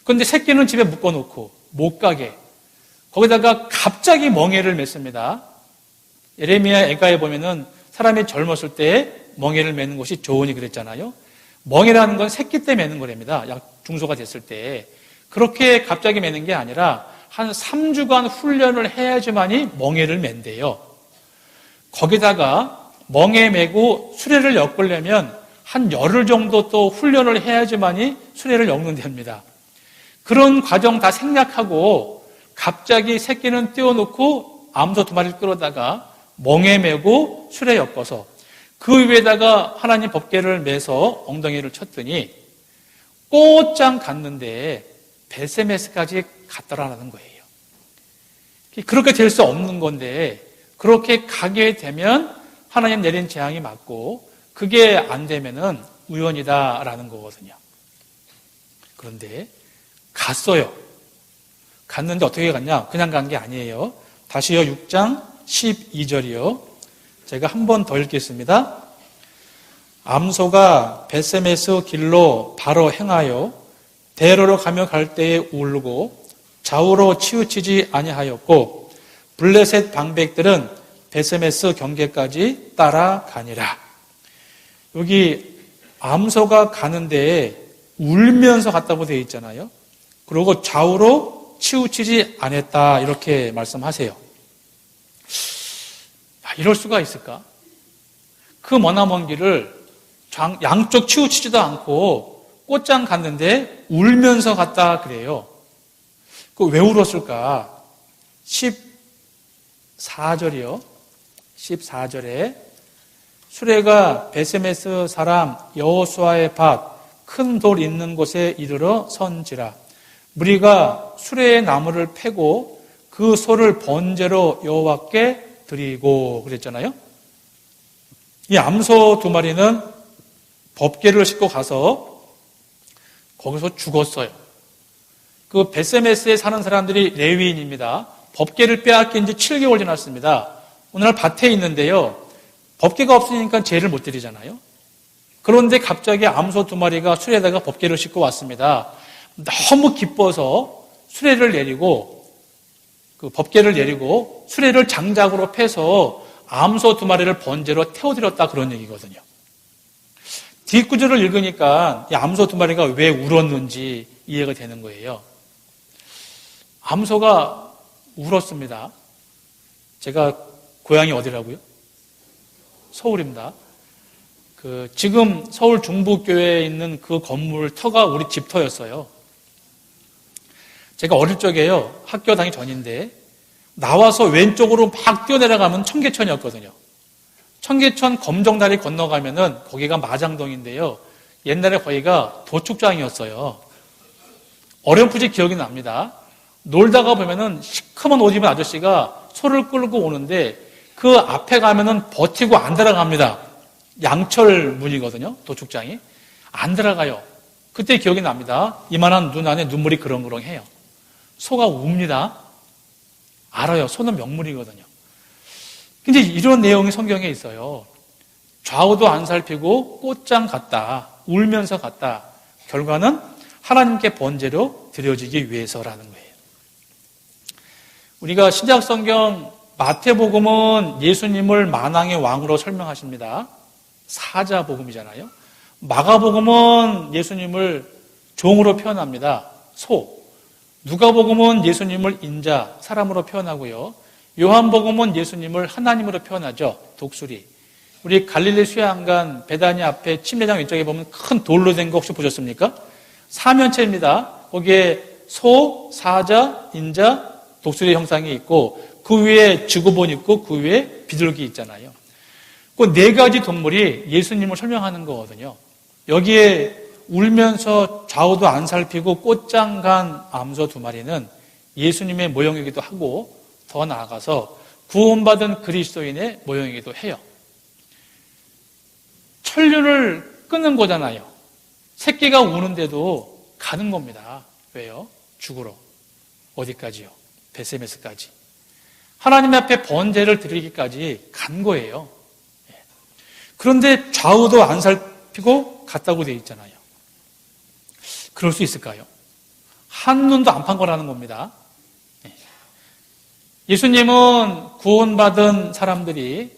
그런데 새끼는 집에 묶어놓고 못 가게, 거기다가 갑자기 멍에를 맺습니다. 예레미야 애가에 보면은 사람이 젊었을 때 멍에를 매는 것이 좋으니 그랬잖아요. 멍에라는 건 새끼 때 매는 거랍니다. 약 중소가 됐을 때. 그렇게 갑자기 매는 게 아니라 한 3주간 훈련을 해야지만이 멍에를 맨대요. 거기다가 멍에 매고 수레를 엮으려면 한 열흘 정도 또 훈련을 해야지만이 수레를 엮는답니다. 그런 과정 다 생략하고 갑자기 새끼는 떼어놓고 암소 2마리를 끌어다가 멍에 매고 수레 엮어서 그 위에다가 하나님 법궤를 매서 엉덩이를 쳤더니 곧장 갔는데 베세메스까지 갔더라는 거예요. 그렇게 될 수 없는 건데 그렇게 가게 되면 하나님 내린 재앙이 맞고, 그게 안 되면은 우연이다라는 거거든요. 그런데 갔어요. 갔는데 어떻게 갔냐? 그냥 간 게 아니에요. 다시요, 6장 12절이요. 제가 한 번 더 읽겠습니다. 암소가 베세메스 길로 바로 행하여 대로로 가며 갈 때에 울고 좌우로 치우치지 아니하였고 블레셋 방백들은 베세메스 경계까지 따라가니라. 여기 암소가 가는데 울면서 갔다고 되어 있잖아요. 그리고 좌우로 치우치지 않았다 이렇게 말씀하세요. 이럴 수가 있을까? 그 머나먼 길을 양쪽 치우치지도 않고 곧장 갔는데 울면서 갔다 그래요. 왜 울었을까? 14절이요. 14절에 수레가 베세메스 사람 여호수아의 밭 큰 돌 있는 곳에 이르러 선지라. 무리가 수레의 나무를 패고 그 소를 번제로 여호와께 드리고 그랬잖아요. 이 암소 2마리는 법궤를 싣고 가서 거기서 죽었어요. 그 베세메스에 사는 사람들이 레위인입니다. 법궤를 빼앗긴 지 7개월 지났습니다. 오늘 밭에 있는데요, 법궤가 없으니까 제를 못 드리잖아요. 그런데 갑자기 암소 2마리가 수레에다가 법궤를 싣고 왔습니다. 너무 기뻐서 수레를 내리고 그 법궤를 내리고 수레를 장작으로 패서 암소 2마리를 번제로 태워드렸다 그런 얘기거든요. 뒷구절을 읽으니까 이 암소 2마리가 왜 울었는지 이해가 되는 거예요. 암소가 울었습니다. 제가 고향이 어디라고요? 서울입니다. 지금 서울 중부교회에 있는 그 건물 터가 우리 집 터였어요. 제가 어릴 적에요. 학교 다니기 전인데 나와서 왼쪽으로 막 뛰어내려가면 청계천이었거든요. 청계천 검정다리 건너가면은 거기가 마장동인데요. 옛날에 거기가 도축장이었어요. 어렴풋이 기억이 납니다. 놀다가 보면은 시커먼 옷 입은 아저씨가 소를 끌고 오는데 그 앞에 가면은 버티고 안 들어갑니다. 양철 문이거든요. 도축장이. 안 들어가요. 그때 기억이 납니다. 이만한 눈 안에 눈물이 그렁그렁해요. 소가 웁니다. 알아요. 소는 명물이거든요. 근데 이런 내용이 성경에 있어요. 좌우도 안 살피고 꽃장 같다. 울면서 갔다. 결과는 하나님께 번제로 드려지기 위해서라는 거예요. 우리가 신약 성경 마태복음은 예수님을 만왕의 왕으로 설명하십니다. 사자복음이잖아요. 마가복음은 예수님을 종으로 표현합니다. 소. 누가복음은 예수님을 인자, 사람으로 표현하고요. 요한복음은 예수님을 하나님으로 표현하죠. 독수리. 우리 갈릴리 수양간 베다니 앞에 침례장 왼쪽에 보면 큰 돌로 된 거 혹시 보셨습니까? 사면체입니다. 거기에 소, 사자, 인자, 독수리 형상이 있고 그 위에 지구본 있고 그 위에 비둘기 있잖아요. 그 네 가지 동물이 예수님을 설명하는 거거든요. 여기에 울면서 좌우도 안 살피고 꽃장 간 암소 두 마리는 예수님의 모형이기도 하고 더 나아가서 구원받은 그리스도인의 모형이기도 해요. 천륜을 끊는 거잖아요. 새끼가 우는데도 가는 겁니다. 왜요? 죽으러. 어디까지요? 베세메스까지. 하나님 앞에 번제를 드리기까지 간 거예요. 그런데 좌우도 안 살피고 갔다고 되어 있잖아요. 그럴 수 있을까요? 한눈도 안 판 거라는 겁니다. 예수님은 구원받은 사람들이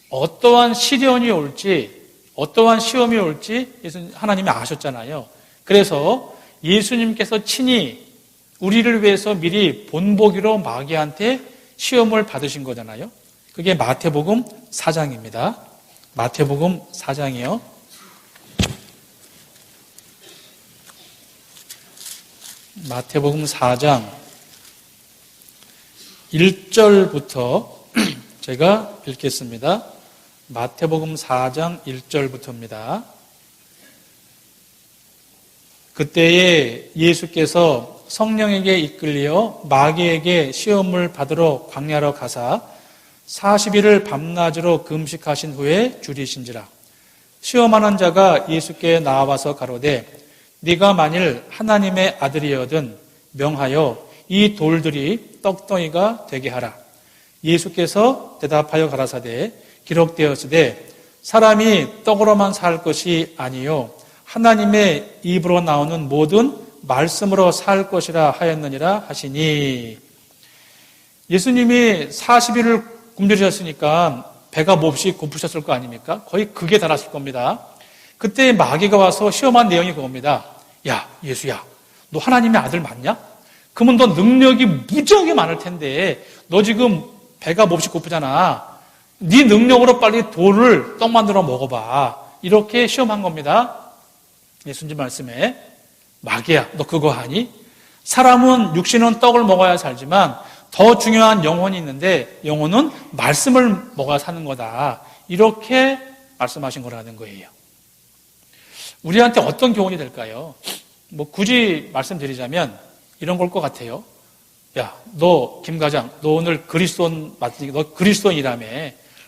어떠한 시련이 올지, 어떠한 시험이 올지 하나님이 아셨잖아요. 그래서 예수님께서 친히 우리를 위해서 미리 본보기로 마귀한테 시험을 받으신 거잖아요. 그게 마태복음 4장입니다. 마태복음 4장이요. 마태복음 4장 1절부터 제가 읽겠습니다. 마태복음 4장 1절부터입니다. 그때에 예수께서 성령에게 이끌려 마귀에게 시험을 받으러 광야로 가사 40일을 밤낮으로 금식하신 후에 줄이신지라. 시험하는 자가 예수께 나와서 가로되 네가 만일 하나님의 아들이여든 명하여 이 돌들이 떡덩이가 되게 하라. 예수께서 대답하여 가라사대 기록되었으되 사람이 떡으로만 살 것이 아니요 하나님의 입으로 나오는 모든 말씀으로 살 것이라 하였느니라 하시니. 예수님이 40일을 굶주리셨으니까 배가 몹시 고프셨을 거 아닙니까? 거의 극에 달았을 겁니다. 그때 마귀가 와서 시험한 내용이 그겁니다. 야, 예수야, 너 하나님의 아들 맞냐? 그러면 너 능력이 무지하게 많을 텐데 너 지금 배가 몹시 고프잖아. 네 능력으로 빨리 돌을 떡 만들어 먹어봐. 이렇게 시험한 겁니다. 예수님 말씀에 마귀야, 너 그거 아니? 사람은 육신은 떡을 먹어야 살지만 더 중요한 영혼이 있는데 영혼은 말씀을 먹어야 사는 거다. 이렇게 말씀하신 거라는 거예요. 우리한테 어떤 교훈이 될까요? 굳이 말씀드리자면 이런 걸 것 같아요. 야, 너 김 과장, 너 오늘 그리스도인 맞지? 너 그리스도인이라며.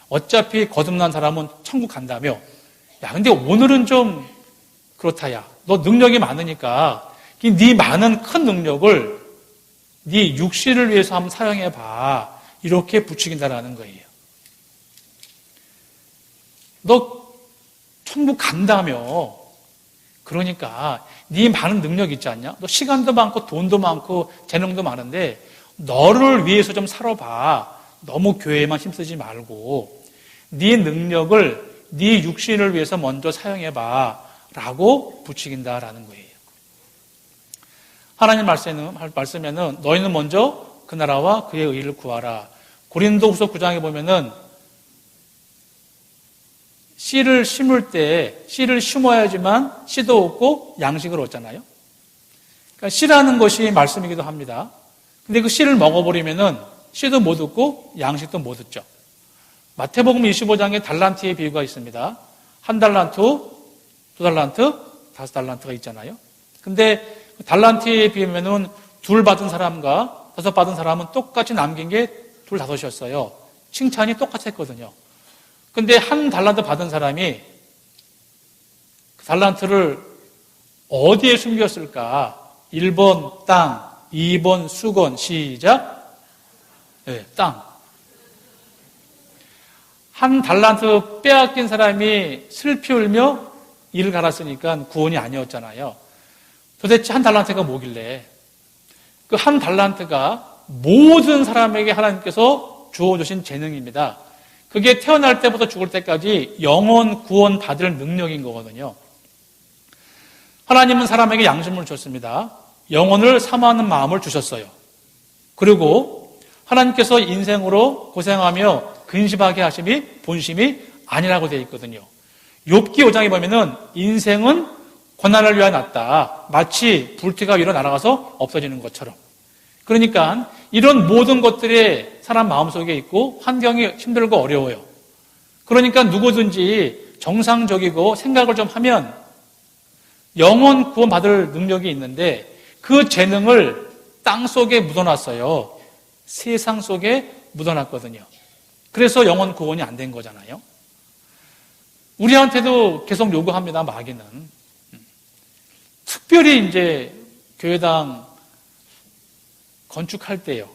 어차피 거듭난 사람은 천국 간다며. 야, 근데 오늘은 좀 그렇다. 야, 너 능력이 많으니까 네 많은 큰 능력을 네 육신을 위해서 한번 사용해봐. 이렇게 부추긴다라는 거예요. 너 천국 간다며. 그러니까 네 많은 능력 있지 않냐? 너 시간도 많고 돈도 많고 재능도 많은데 너를 위해서 좀 살아봐. 너무 교회에만 힘쓰지 말고 네 능력을 네 육신을 위해서 먼저 사용해봐. 라고 부추긴다라는 거예요. 하나님 말씀에는 너희는 먼저 그 나라와 그의 의를 구하라. 고린도후서 9장에 보면은 씨를 심을 때 씨를 심어야지만 씨도 얻고 양식을 얻잖아요. 그러니까 씨라는 것이 말씀이기도 합니다. 근데 그 씨를 먹어버리면은 씨도 못 얻고 양식도 못 얻죠. 마태복음 25장에 달란트의 비유가 있습니다. 1달란트, 2달란트, 5달란트가 있잖아요. 근데 달란트에 비하면은 2 받은 사람과 5 받은 사람은 똑같이 남긴 게 2, 5이었어요. 칭찬이 똑같았거든요. 근데 1 달란트 받은 사람이 그 달란트를 어디에 숨겼을까? 1번 땅, 2번 수건, 시작. 네, 땅. 1 달란트 빼앗긴 사람이 슬피 울며 이를 갈았으니까 구원이 아니었잖아요. 도대체 1 달란트가 뭐길래? 그 1 달란트가 모든 사람에게 하나님께서 주어주신 재능입니다. 그게 태어날 때부터 죽을 때까지 영원 구원 받을 능력인 거거든요. 하나님은 사람에게 양심을 줬습니다. 영혼을 사모하는 마음을 주셨어요. 그리고 하나님께서 인생으로 고생하며 근심하게 하심이 본심이 아니라고 되어 있거든요. 욥기 5장에 보면은 인생은 고난을 위하여 났다. 마치 불티가 위로 날아가서 없어지는 것처럼. 그러니까 이런 모든 것들이 사람 마음속에 있고 환경이 힘들고 어려워요. 그러니까 누구든지 정상적이고 생각을 좀 하면 영원 구원받을 능력이 있는데 그 재능을 땅 속에 묻어놨어요. 세상 속에 묻어놨거든요. 그래서 영원 구원이 안 된 거잖아요. 우리한테도 계속 요구합니다, 마귀는. 특별히 이제 교회당 건축할 때요.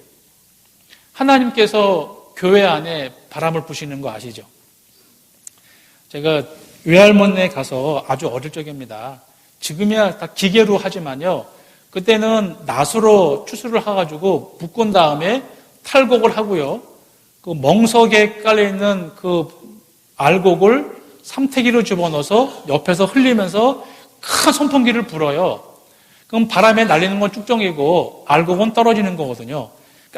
하나님께서 교회 안에 바람을 부시는 거 아시죠? 제가 외할머니에 가서 아주 어릴 적입니다. 지금이야 다 기계로 하지만요. 그때는 낫으로 추수를 해가지고 묶은 다음에 탈곡을 하고요. 그 멍석에 깔려있는 그 알곡을 삼태기로 집어넣어서 옆에서 흘리면서 큰 선풍기를 불어요. 그럼 바람에 날리는 건 쭉정이고 알곡은 떨어지는 거거든요.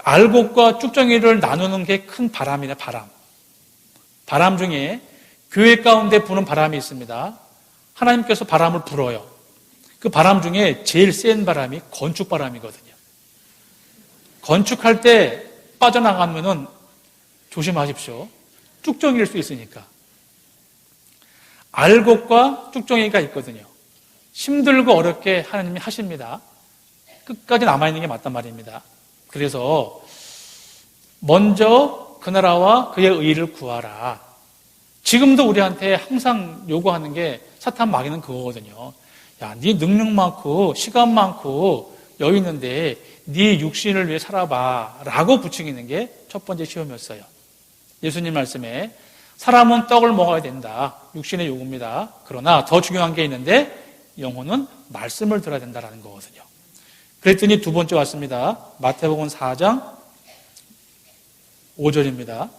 알곡과 쭉정이를 나누는 게 큰 바람이네, 바람. 바람 중에 교회 가운데 부는 바람이 있습니다. 하나님께서 바람을 불어요. 그 바람 중에 제일 센 바람이 건축바람이거든요. 건축할 때 빠져나가면은 조심하십시오. 쭉정이일 수 있으니까. 알곡과 쭉정이가 있거든요. 힘들고 어렵게 하나님이 하십니다. 끝까지 남아있는 게 맞단 말입니다. 그래서 먼저 그 나라와 그의 의의를 구하라. 지금도 우리한테 항상 요구하는 게 사탄 마귀는 그거거든요. 야, 네 능력 많고 시간 많고 여유 있는데 네 육신을 위해 살아봐 라고 부추기는 게 첫 번째 시험이었어요. 예수님 말씀에 사람은 떡을 먹어야 된다. 육신의 요구입니다. 그러나 더 중요한 게 있는데 영혼은 말씀을 들어야 된다는 거거든요. 그랬더니 두 번째 왔습니다. 마태복음 4장 5절입니다.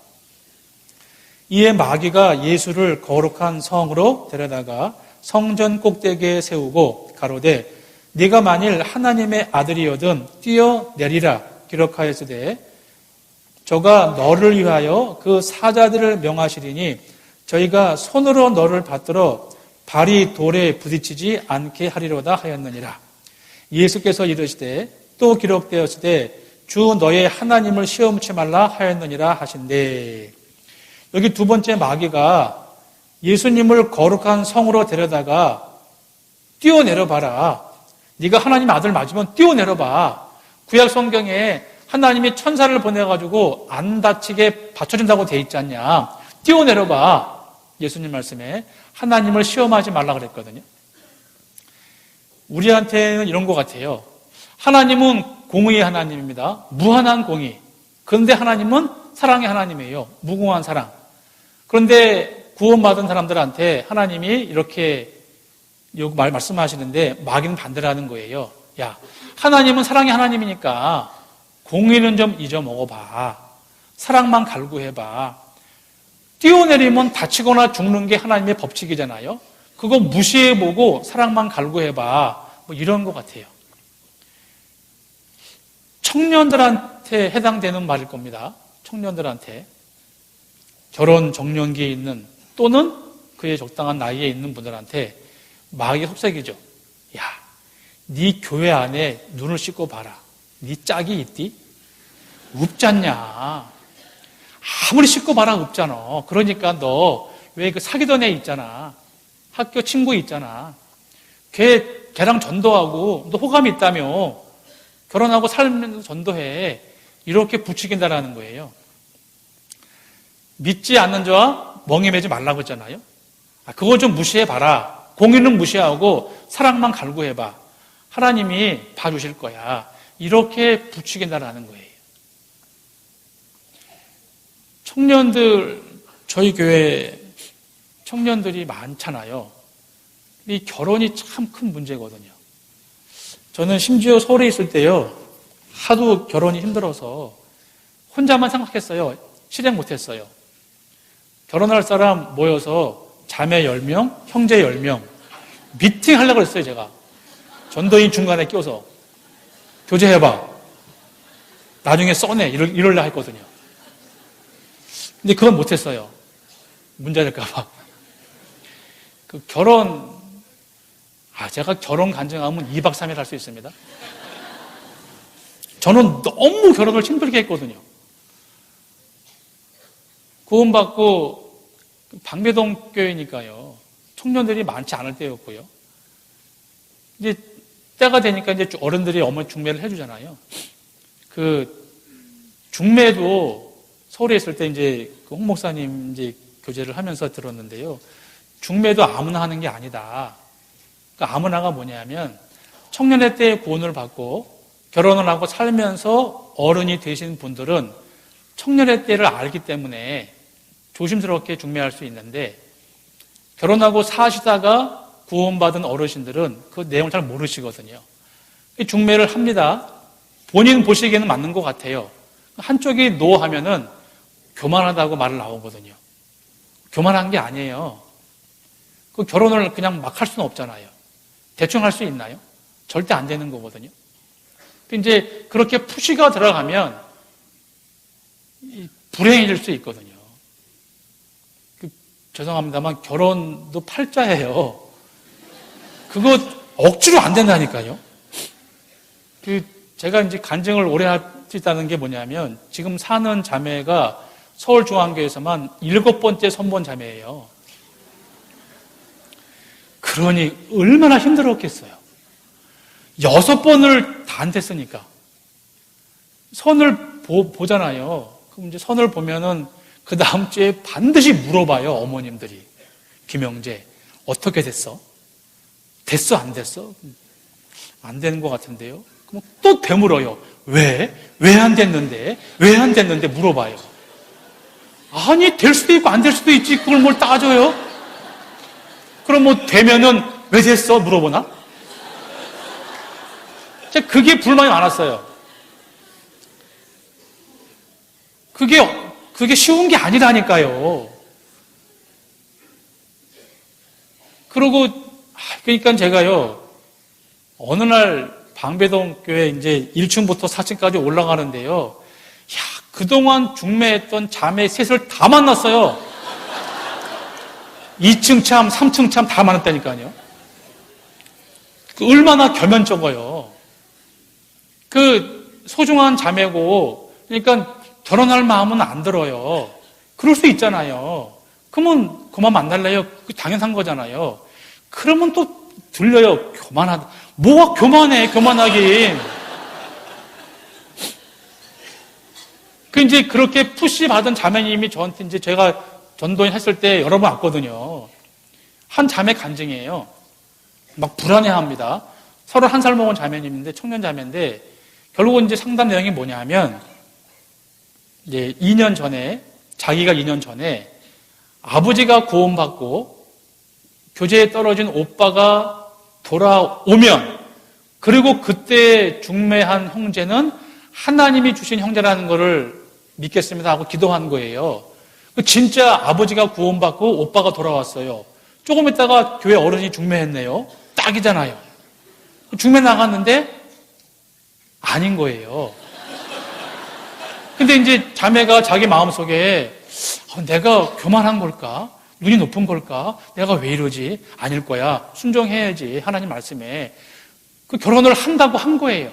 이에 마귀가 예수를 거룩한 성으로 데려다가 성전 꼭대기에 세우고 가로되 네가 만일 하나님의 아들이거든 뛰어내리라 기록하였으되 저가 너를 위하여 그 사자들을 명하시리니 저희가 손으로 너를 받들어 발이 돌에 부딪히지 않게 하리로다 하였느니라. 예수께서 이르시되 또 기록되었으되 주 너의 하나님을 시험치 말라 하였느니라 하신대. 여기 두 번째 마귀가 예수님을 거룩한 성으로 데려다가 뛰어내려봐라. 네가 하나님 아들 맞으면 뛰어내려봐. 구약 성경에 하나님이 천사를 보내가지고 안 다치게 받쳐준다고 돼 있지 않냐. 뛰어내려봐. 예수님 말씀에 하나님을 시험하지 말라 그랬거든요. 우리한테는 이런 것 같아요. 하나님은 공의의 하나님입니다. 무한한 공의. 그런데 하나님은 사랑의 하나님이에요. 무궁한 사랑. 그런데 구원받은 사람들한테 하나님이 이렇게 말씀하시는데 마귀는 반대를 하는 거예요. 야, 하나님은 사랑의 하나님이니까 공의는 좀 잊어먹어봐. 사랑만 갈구해봐. 뛰어내리면 다치거나 죽는 게 하나님의 법칙이잖아요. 그거 무시해보고 사랑만 갈구해봐. 뭐 이런 것 같아요. 청년들한테 해당되는 말일 겁니다. 청년들한테. 결혼 정년기에 있는 또는 그의 적당한 나이에 있는 분들한테 마귀가 속삭이죠. 야, 네 교회 안에 눈을 씻고 봐라. 네 짝이 있디? 없잖냐. 아무리 씻고 봐라 없잖아. 그러니까 너 왜 그 사귀던 애 있잖아. 학교 친구 있잖아. 걔랑 전도하고 너 호감이 있다며. 결혼하고 살면서 전도해. 이렇게 부추긴다라는 거예요. 믿지 않는 자와 멍에 매지 말라고 했잖아요. 그거 좀 무시해봐라. 공의는 무시하고 사랑만 갈구해봐. 하나님이 봐주실 거야. 이렇게 부추긴다라는 거예요. 청년들, 저희 교회 청년들이 많잖아요. 이 결혼이 참 큰 문제거든요. 저는 심지어 서울에 있을 때요, 하도 결혼이 힘들어서 혼자만 생각했어요. 실행 못했어요. 결혼할 사람 모여서 자매 10명, 형제 10명 미팅 하려고 했어요, 제가. 전도인 중간에 껴서 교제해봐. 나중에 써내. 이럴라 했거든요. 근데 그건 못했어요. 문제 될까봐. 그 제가 결혼 간증하면 2박 3일 할 수 있습니다. 저는 너무 결혼을 힘들게 했거든요. 구원받고 방배동 교회니까요. 청년들이 많지 않을 때였고요. 이제 때가 되니까 이제 어른들이 어머니 중매를 해주잖아요. 그 중매도 서울에 있을 때 이제 그 홍 목사님 이제 교제를 하면서 들었는데요. 중매도 아무나 하는 게 아니다. 그러니까 아무나가 뭐냐면 청년의 때에 구원을 받고 결혼을 하고 살면서 어른이 되신 분들은 청년의 때를 알기 때문에 조심스럽게 중매할 수 있는데 결혼하고 사시다가 구원받은 어르신들은 그 내용을 잘 모르시거든요. 중매를 합니다. 본인 보시기에는 맞는 것 같아요. 한쪽이 노 하면은 교만하다고 말을 나오거든요. 교만한 게 아니에요. 그 결혼을 그냥 막 할 수는 없잖아요. 대충 할 수 있나요? 절대 안 되는 거거든요. 이제 그렇게 푸시가 들어가면 불행해질 수 있거든요. 죄송합니다만 결혼도 팔자예요. 그거 억지로 안 된다니까요. 제가 이제 간증을 오래 할 수 있다는 게 뭐냐면 지금 사는 자매가 서울중앙교회에서만 7번째 선본 자매예요. 그러니 얼마나 힘들었겠어요. 6번을 다 안 됐으니까. 선을 보잖아요. 그럼 이제 선을 보면은 그 다음 주에 반드시 물어봐요, 어머님들이. 김영재, 어떻게 됐어? 됐어, 안 됐어? 안 되는 것 같은데요? 그럼 또 되물어요. 왜? 왜 안 됐는데? 왜 안 됐는데? 물어봐요. 아니, 될 수도 있고 안 될 수도 있지. 그걸 뭘 따져요? 그럼 뭐 되면은 왜 됐어? 물어보나? 그게 불만이 많았어요. 그게 쉬운 게 아니라니까요. 그러니까 제가요, 어느 날 방배동 교회 이제 1층부터 4층까지 올라가는데요. 그동안 중매했던 자매 셋을 다 만났어요. 2층 참, 3층 참 다 만났다니까요. 얼마나 겸연쩍어요. 소중한 자매고, 그러니까 결혼할 마음은 안 들어요. 그럴 수 있잖아요. 그러면 그만 만날래요? 당연한 거잖아요. 그러면 또 들려요. 교만하다. 뭐가 교만해, 교만하긴. 이제 그렇게 푸시 받은 자매님이 저한테 이제 제가 전도인 했을 때 여러 번 왔거든요. 한 자매 간증이에요. 막 불안해 합니다. 31살 먹은 자매님인데, 청년 자매인데, 결국은 이제 상담 내용이 뭐냐면, 이제 자기가 2년 전에 아버지가 구원받고 교제에 떨어진 오빠가 돌아오면, 그리고 그때 중매한 형제는 하나님이 주신 형제라는 것을 믿겠습니다 하고 기도한 거예요. 진짜 아버지가 구원받고 오빠가 돌아왔어요. 조금 있다가 교회 어른이 중매했네요. 딱이잖아요. 중매 나갔는데 아닌 거예요. 근데 이제 자매가 자기 마음속에 내가 교만한 걸까? 눈이 높은 걸까? 내가 왜 이러지? 아닐 거야. 순종해야지. 하나님 말씀에. 그 결혼을 한다고 한 거예요.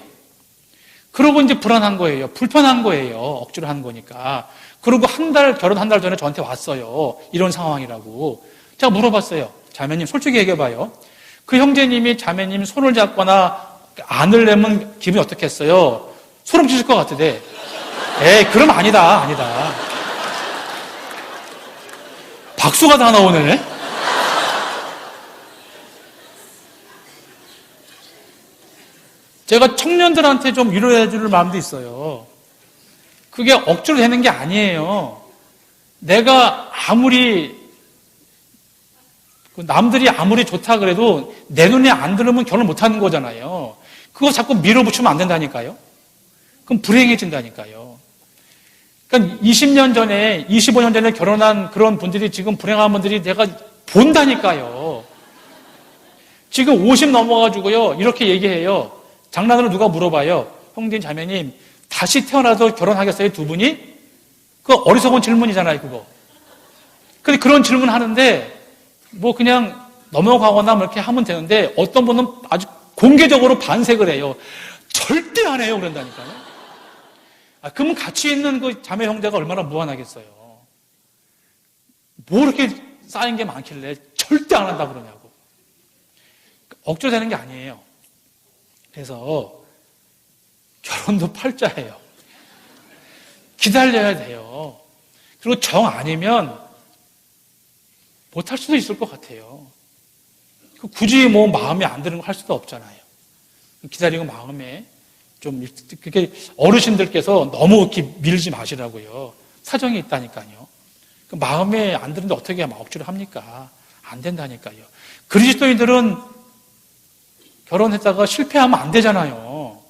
그러고 이제 불안한 거예요. 불편한 거예요. 억지로 한 거니까. 그리고 결혼 한 달 전에 저한테 왔어요. 이런 상황이라고. 제가 물어봤어요. 자매님, 솔직히 얘기해봐요. 그 형제님이 자매님 손을 잡거나 안을 내면 기분이 어떻겠어요? 소름 끼칠 것 같으대. 에이, 그럼 아니다. 박수가 다 나오네. 제가 청년들한테 좀 위로해 줄 마음도 있어요. 그게 억지로 되는 게 아니에요. 내가 남들이 아무리 좋다 그래도 내 눈에 안 들으면 결혼 못 하는 거잖아요. 그거 자꾸 밀어붙이면 안 된다니까요. 그럼 불행해진다니까요. 그러니까 20년 전에, 25년 전에 결혼한 그런 분들이 지금 불행한 분들이 내가 본다니까요. 지금 50 넘어가지고요. 이렇게 얘기해요. 장난으로 누가 물어봐요. 형님, 자매님, 다시 태어나서 결혼하겠어요? 두 분이? 그거 어리석은 질문이잖아요, 그거. 근데 그런 질문 하는데, 뭐 그냥 넘어가거나 뭐 이렇게 하면 되는데, 어떤 분은 아주 공개적으로 반색을 해요. 절대 안 해요, 그런다니까요. 그러면 같이 있는 그 자매 형제가 얼마나 무한하겠어요. 뭐 이렇게 쌓인 게 많길래 절대 안 한다고 그러냐고. 억지로 되는 게 아니에요. 그래서 결혼도 팔자예요. 기다려야 돼요. 그리고 정 아니면 못할 수도 있을 것 같아요. 굳이 뭐 마음에 안 드는 거 할 수도 없잖아요. 기다리고 마음에 좀 그렇게 어르신들께서 너무 이렇게 밀지 마시라고요. 사정이 있다니까요. 마음에 안 드는데 어떻게 막 억지로 합니까? 안 된다니까요. 그리스도인들은 결혼했다가 실패하면 안 되잖아요.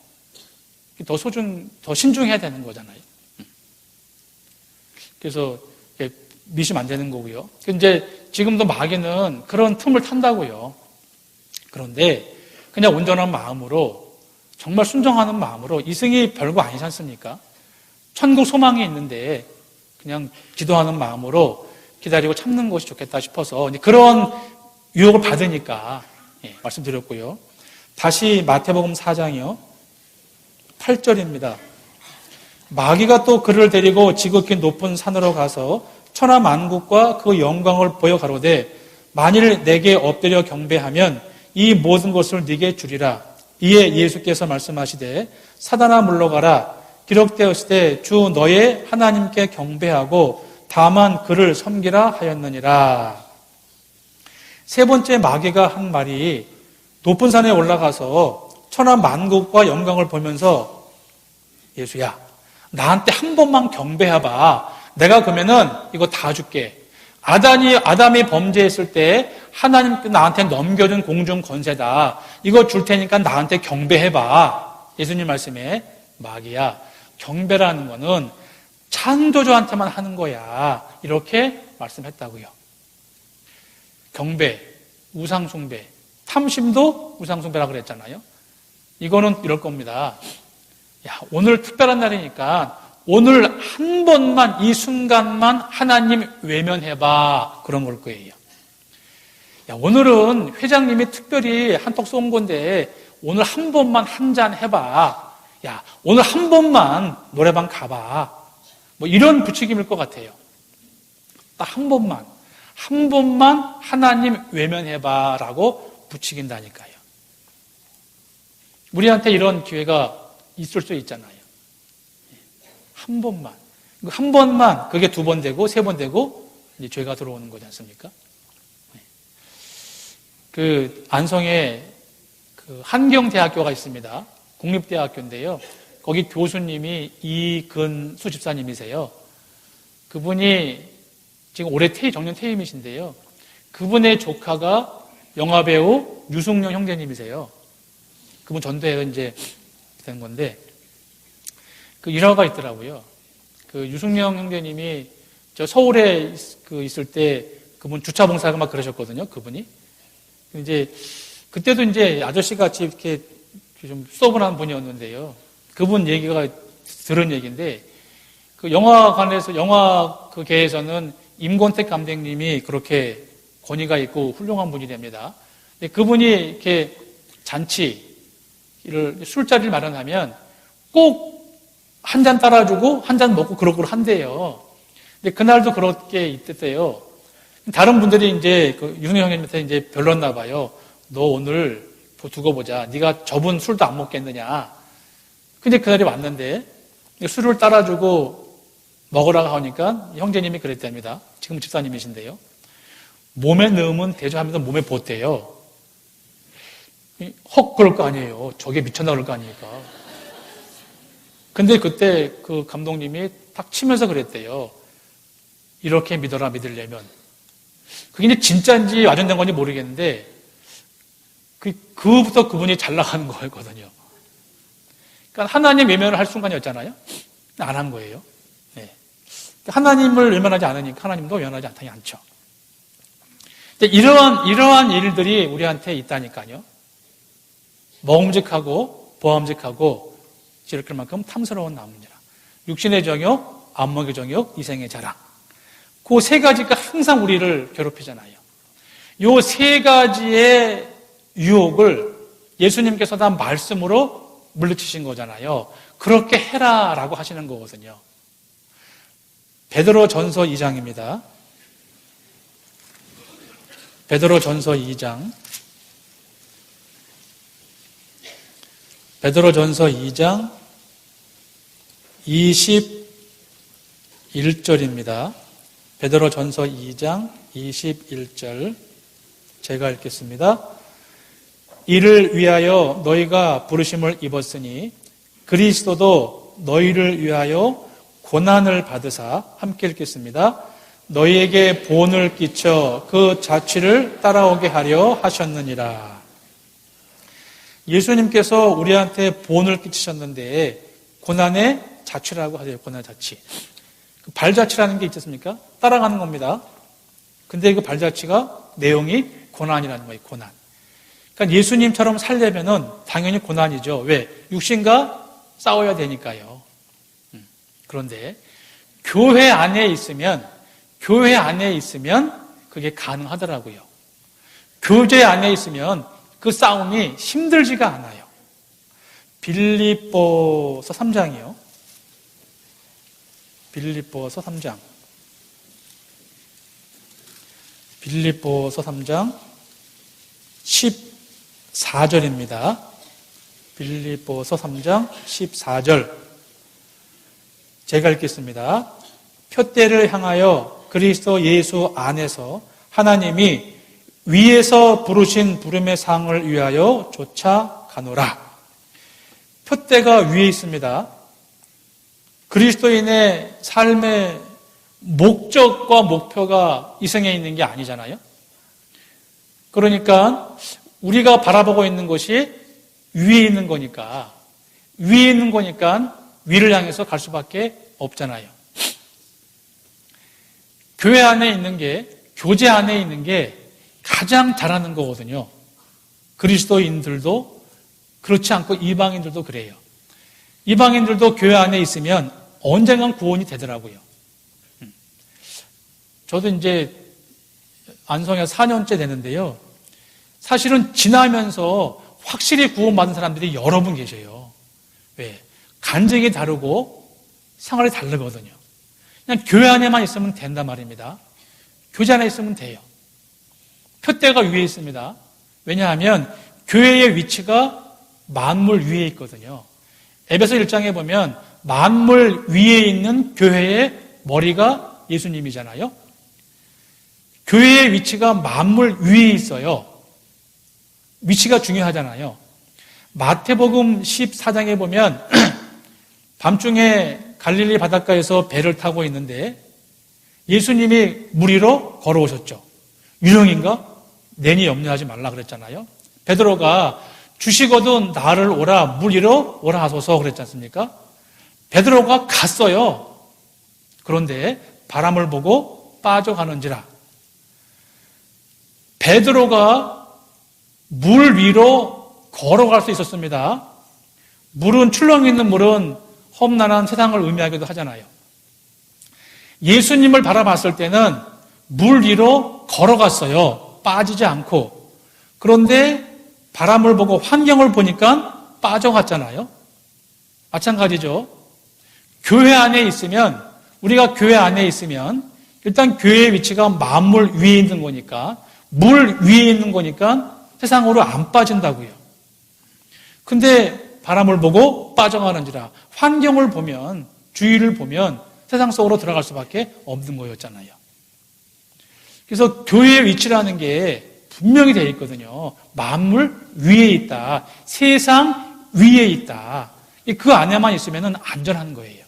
더 신중해야 되는 거잖아요. 그래서 미시면 안 되는 거고요. 이제 지금도 마귀는 그런 틈을 탄다고요. 그런데 그냥 온전한 마음으로, 정말 순종하는 마음으로, 이승이 별거 아니지 않습니까? 천국 소망이 있는데 그냥 기도하는 마음으로 기다리고 참는 것이 좋겠다 싶어서 그런 유혹을 받으니까 말씀드렸고요. 다시 마태복음 4장이요. 8절입니다. 마귀가 또 그를 데리고 지극히 높은 산으로 가서 천하 만국과 그 영광을 보여 가로되 만일 내게 엎드려 경배하면 이 모든 것을 네게 주리라. 이에 예수께서 말씀하시되 사단아 물러가라. 기록되었으되 주 너의 하나님께 경배하고 다만 그를 섬기라 하였느니라. 세 번째 마귀가 한 말이 높은 산에 올라가서 천하 만국과 영광을 보면서 예수야, 나한테 한 번만 경배해봐. 내가 그러면은 이거 다 줄게. 아담이 범죄했을 때 하나님께 나한테 넘겨준 공중 권세다. 이거 줄 테니까 나한테 경배해봐. 예수님 말씀에 마귀야, 경배라는 거는 창조주한테만 하는 거야. 이렇게 말씀했다고요. 경배, 우상숭배, 탐심도 우상숭배라고 그랬잖아요. 이거는 이럴 겁니다. 야, 오늘 특별한 날이니까 오늘 한 번만, 이 순간만 하나님 외면해봐. 그런 걸 거예요. 야, 오늘은 회장님이 특별히 한턱 쏜 건데 오늘 한 번만 한 잔 해봐. 야, 오늘 한 번만 노래방 가봐. 뭐 이런 부추김일 것 같아요. 딱 한 번만 하나님 외면해봐 라고 부추긴다니까요. 우리한테 이런 기회가 있을 수 있잖아요. 한 번만, 그게 두 번 되고 세 번 되고 이제 죄가 들어오는 거지 않습니까? 그 안성에 그 한경대학교가 있습니다. 국립대학교인데요. 거기 교수님이 이근수 집사님이세요. 그분이 지금 올해 정년 퇴임이신데요. 그분의 조카가 영화배우 유승용 형제님이세요. 그분 전도에 이제 된 건데, 그 일화가 있더라고요. 그 유승용 형제님이 저 서울에 있을 때 그분 주차 봉사가 막 그러셨거든요. 그분이. 이제 그때도 이제 아저씨 같이 이렇게 좀 수업을 분이었는데요. 그분 얘기가 들은 얘기인데, 그 영화관에서 영화 그 계에서는 임권택 감독님이 그렇게 권위가 있고 훌륭한 분이랍니다. 근데 그분이 이렇게 잔치를, 술자리를 마련하면 꼭 한 잔 따라주고 한 잔 먹고 그러고 한대요. 근데 그날도 그렇게 있댔대요. 다른 분들이 이제 그 윤호 형님한테 이제 별렀나 봐요. 너 오늘 두고 보자. 네가 저분 술도 안 먹겠느냐. 근데 그날이 왔는데 술을 따라주고 먹으라고 하니까 형제님이 그랬답니다. 지금 집사님이신데요. 몸에 넣으면 되죠 하면서 몸에 보태요. 헉 그럴 거 아니에요. 저게 미쳤나 그럴 거 아니니까. 근데 그때 그 감독님이 탁 치면서 그랬대요. 이렇게 믿어라 믿으려면. 그게 이제 진짜인지 와전된 건지 모르겠는데 그부터 그분이 잘 나가는 거였거든요. 그러니까 하나님 외면을 할 순간이었잖아요. 안 한 거예요. 네. 하나님을 외면하지 않으니까 하나님도 외면하지 않죠. 이러한 일들이 우리한테 있다니까요. 먹음직하고 보암직하고 지를 만큼 탐스러운 나무니라. 육신의 정욕, 안목의 정욕, 이생의 자랑. 그 세 가지가 항상 우리를 괴롭히잖아요. 요 세 가지의 유혹을 예수님께서 다 말씀으로 물리치신 거잖아요. 그렇게 해라라고 하시는 거거든요. 베드로전서 2장입니다. 베드로전서 2장. 베드로전서 2장 21절입니다. 베드로전서 2장 21절 제가 읽겠습니다. 이를 위하여 너희가 부르심을 입었으니 그리스도도 너희를 위하여 고난을 받으사 함께 읽겠습니다. 너희에게 본을 끼쳐 그 자취를 따라오게 하려 하셨느니라. 예수님께서 우리한테 본을 끼치셨는데 고난의 자취라고 하세요. 고난의 자취. 그 발자취라는 게 있지 않습니까? 따라가는 겁니다. 근데 그 발자취가 내용이 고난이라는 거예요. 고난. 그러니까 예수님처럼 살려면은 당연히 고난이죠. 왜? 육신과 싸워야 되니까요. 그런데 교회 안에 있으면 그게 가능하더라고요. 교제 안에 있으면 그 싸움이 힘들지가 않아요. 빌립보서 3장이요. 빌립보서 3장. 빌립보서 3장 14절입니다. 빌립보서 3장 14절. 제가 읽겠습니다. 표대를 향하여 그리스도 예수 안에서 하나님이 위에서 부르신 부름의 상을 위하여 쫓아가노라. 표대가 위에 있습니다. 그리스도인의 삶의 목적과 목표가 이성에 있는 게 아니잖아요. 그러니까 우리가 바라보고 있는 것이 위에 있는 거니까 위를 향해서 갈 수밖에 없잖아요. 교회 안에 있는 게, 교제 안에 있는 게 가장 잘하는 거거든요. 그리스도인들도 그렇지 않고 이방인들도 그래요. 이방인들도 교회 안에 있으면 언젠간 구원이 되더라고요. 저도 이제 안성에 4년째 되는데요. 사실은 지나면서 확실히 구원받은 사람들이 여러 분 계셔요. 왜? 간증이 다르고 생활이 다르거든요. 그냥 교회 안에만 있으면 된단 말입니다. 교제 안에 있으면 돼요. 표대가 위에 있습니다. 왜냐하면 교회의 위치가 만물 위에 있거든요. 에베소 1장에 보면 만물 위에 있는 교회의 머리가 예수님이잖아요. 교회의 위치가 만물 위에 있어요. 위치가 중요하잖아요. 마태복음 14장에 보면 밤중에 갈릴리 바닷가에서 배를 타고 있는데 예수님이 물 위로 걸어오셨죠. 유령인가? 내니 염려하지 말라 그랬잖아요. 베드로가 주시거든 나를 오라 물 위로 오라 하소서 그랬지 않습니까? 베드로가 갔어요. 그런데 바람을 보고 빠져가는지라. 베드로가 물 위로 걸어갈 수 있었습니다. 물은 출렁이 있는 물은 험난한 세상을 의미하기도 하잖아요. 예수님을 바라봤을 때는 물 위로 걸어갔어요. 빠지지 않고. 그런데 바람을 보고 환경을 보니까 빠져갔잖아요. 마찬가지죠. 교회 안에 있으면, 우리가 교회 안에 있으면 일단 교회의 위치가 만물 위에 있는 거니까, 물 위에 있는 거니까 세상으로 안 빠진다고요. 근데 바람을 보고 빠져가는지라, 환경을 보면, 주위를 보면 세상 속으로 들어갈 수밖에 없는 거였잖아요. 그래서 교회의 위치라는 게 분명히 되어 있거든요. 만물 위에 있다. 세상 위에 있다. 그 안에만 있으면 안전한 거예요.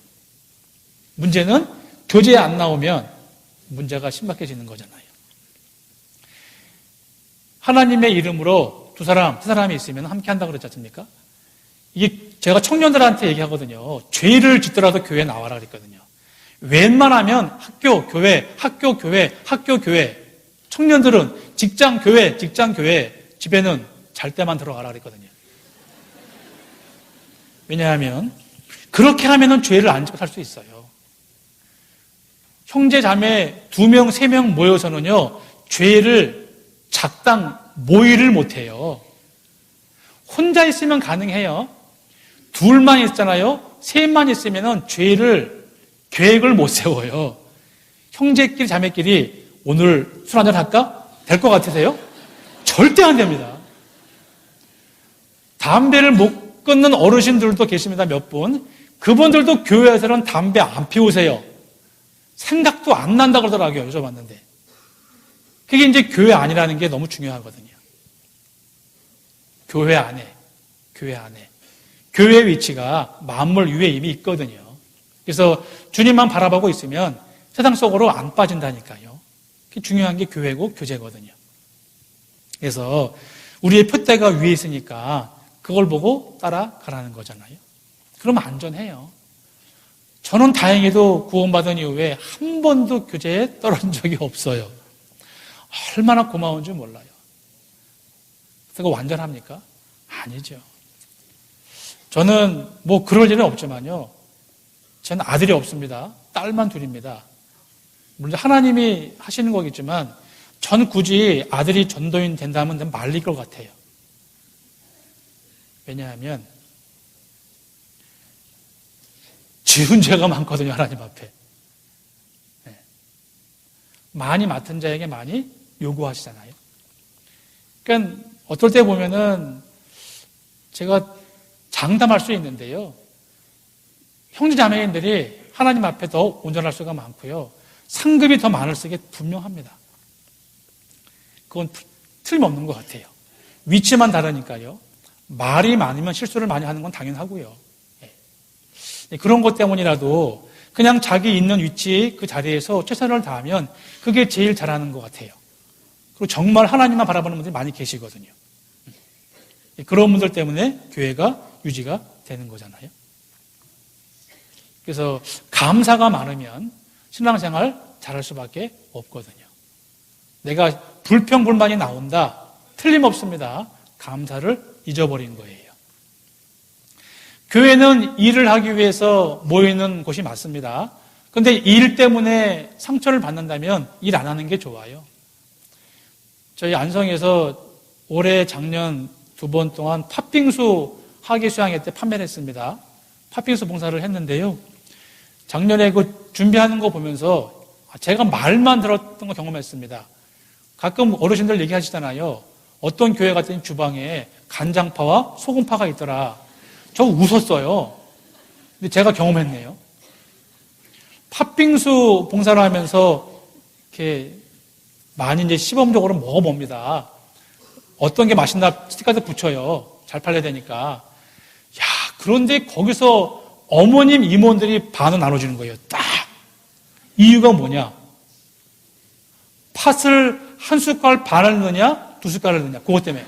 문제는 교제에 안 나오면 문제가 심각해지는 거잖아요. 하나님의 이름으로 두 사람, 세 사람이 있으면 함께 한다고 그랬지 않습니까? 이게 제가 청년들한테 얘기하거든요. 죄를 짓더라도 교회에 나와라 그랬거든요. 웬만하면 학교, 교회, 학교, 교회, 학교, 교회. 청년들은 직장, 교회, 직장, 교회. 집에는 잘 때만 들어가라 그랬거든요. 왜냐하면 그렇게 하면은 죄를 안 짓고 살 수 있어요. 형제 자매 2명, 3명 모여서는요, 죄를 작당 모의를 못해요. 혼자 있으면 가능해요. 둘만 있잖아요. 셋만 있으면 죄를 계획을 못 세워요. 형제끼리 자매끼리 오늘 술 한잔 할까? 될 것 같으세요? 절대 안 됩니다. 담배를 못 끊는 어르신들도 계십니다. 몇 분. 그분들도 교회에서는 담배 안 피우세요. 생각도 안 난다 그러더라고요. 여쭤봤는데. 그게 이제 교회 안이라는 게 너무 중요하거든요. 교회 안에. 교회의 위치가 만물 위에 이미 있거든요. 그래서 주님만 바라보고 있으면 세상 속으로 안 빠진다니까요. 그게 중요한 게 교회고 교제거든요. 그래서 우리의 표대가 위에 있으니까 그걸 보고 따라가라는 거잖아요. 그러면 안전해요. 저는 다행히도 구원받은 이후에 한 번도 교제에 떨어진 적이 없어요. 얼마나 고마운지 몰라요. 그거 완전합니까? 아니죠. 저는 뭐 그럴 일은 없지만요. 저는 아들이 없습니다. 딸만 둘입니다. 물론 하나님이 하시는 거겠지만 전 굳이 아들이 전도인 된다면 말릴 것 같아요. 왜냐하면 지은 죄가 많거든요. 하나님 앞에. 네. 많이 맡은 자에게 많이 요구하시잖아요. 그러니까 어떨 때 보면은 제가 장담할 수 있는데요. 형제 자매인들이 하나님 앞에 더 온전할 수가 많고요. 상급이 더 많을 수가 분명합니다. 그건 틀림없는 것 같아요. 위치만 다르니까요. 말이 많으면 실수를 많이 하는 건 당연하고요. 그런 것 때문이라도 그냥 자기 있는 위치 그 자리에서 최선을 다하면 그게 제일 잘하는 것 같아요. 그리고 정말 하나님만 바라보는 분들이 많이 계시거든요. 그런 분들 때문에 교회가 유지가 되는 거잖아요. 그래서 감사가 많으면 신앙생활 잘할 수밖에 없거든요. 내가 불평불만이 나온다. 틀림없습니다. 감사를 잊어버린 거예요. 교회는 일을 하기 위해서 모이는 곳이 맞습니다. 그런데 일 때문에 상처를 받는다면 일 안 하는 게 좋아요. 저희 안성에서 올해 작년 2번 동안 팥빙수 학예 수양회 때 판매를 했습니다. 팥빙수 봉사를 했는데요. 작년에 그 준비하는 거 보면서 제가 말만 들었던 거 경험했습니다. 가끔 어르신들 얘기하시잖아요. 어떤 교회 같은 주방에 간장파와 소금파가 있더라. 저 웃었어요. 근데 제가 경험했네요. 팥빙수 봉사를 하면서 이렇게 많이 이제 시범적으로 먹어봅니다. 어떤 게 맛있나 스티커도 붙여요. 잘 팔려야 되니까. 야, 그런데 거기서 어머님, 이모들이 반으로 나눠주는 거예요. 딱. 이유가 뭐냐? 팥을 한 숟갈 반을 넣느냐, 2숟갈을 넣느냐. 그것 때문에.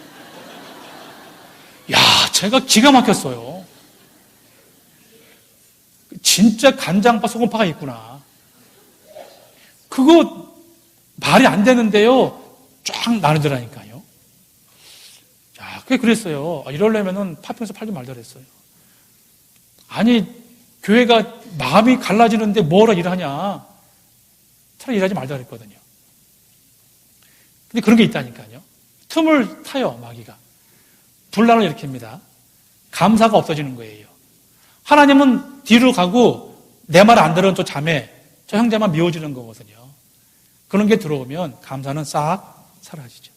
야, 제가 기가 막혔어요. 진짜 간장파, 소금파가 있구나. 그거 말이 안 되는데요. 쫙 나누더라니까요. 야, 그게 그랬어요. 이러려면은 팥빙수 팔지 말자 그랬어요. 아니, 교회가 마음이 갈라지는데 뭐라 일하냐. 차라리 일하지 말자 그랬거든요. 근데 그런 게 있다니까요. 틈을 타요, 마귀가. 분란을 일으킵니다. 감사가 없어지는 거예요. 하나님은 뒤로 가고 내 말 안 들은 저 자매, 저 형제만 미워지는 거거든요. 그런 게 들어오면 감사는 싹 사라지죠.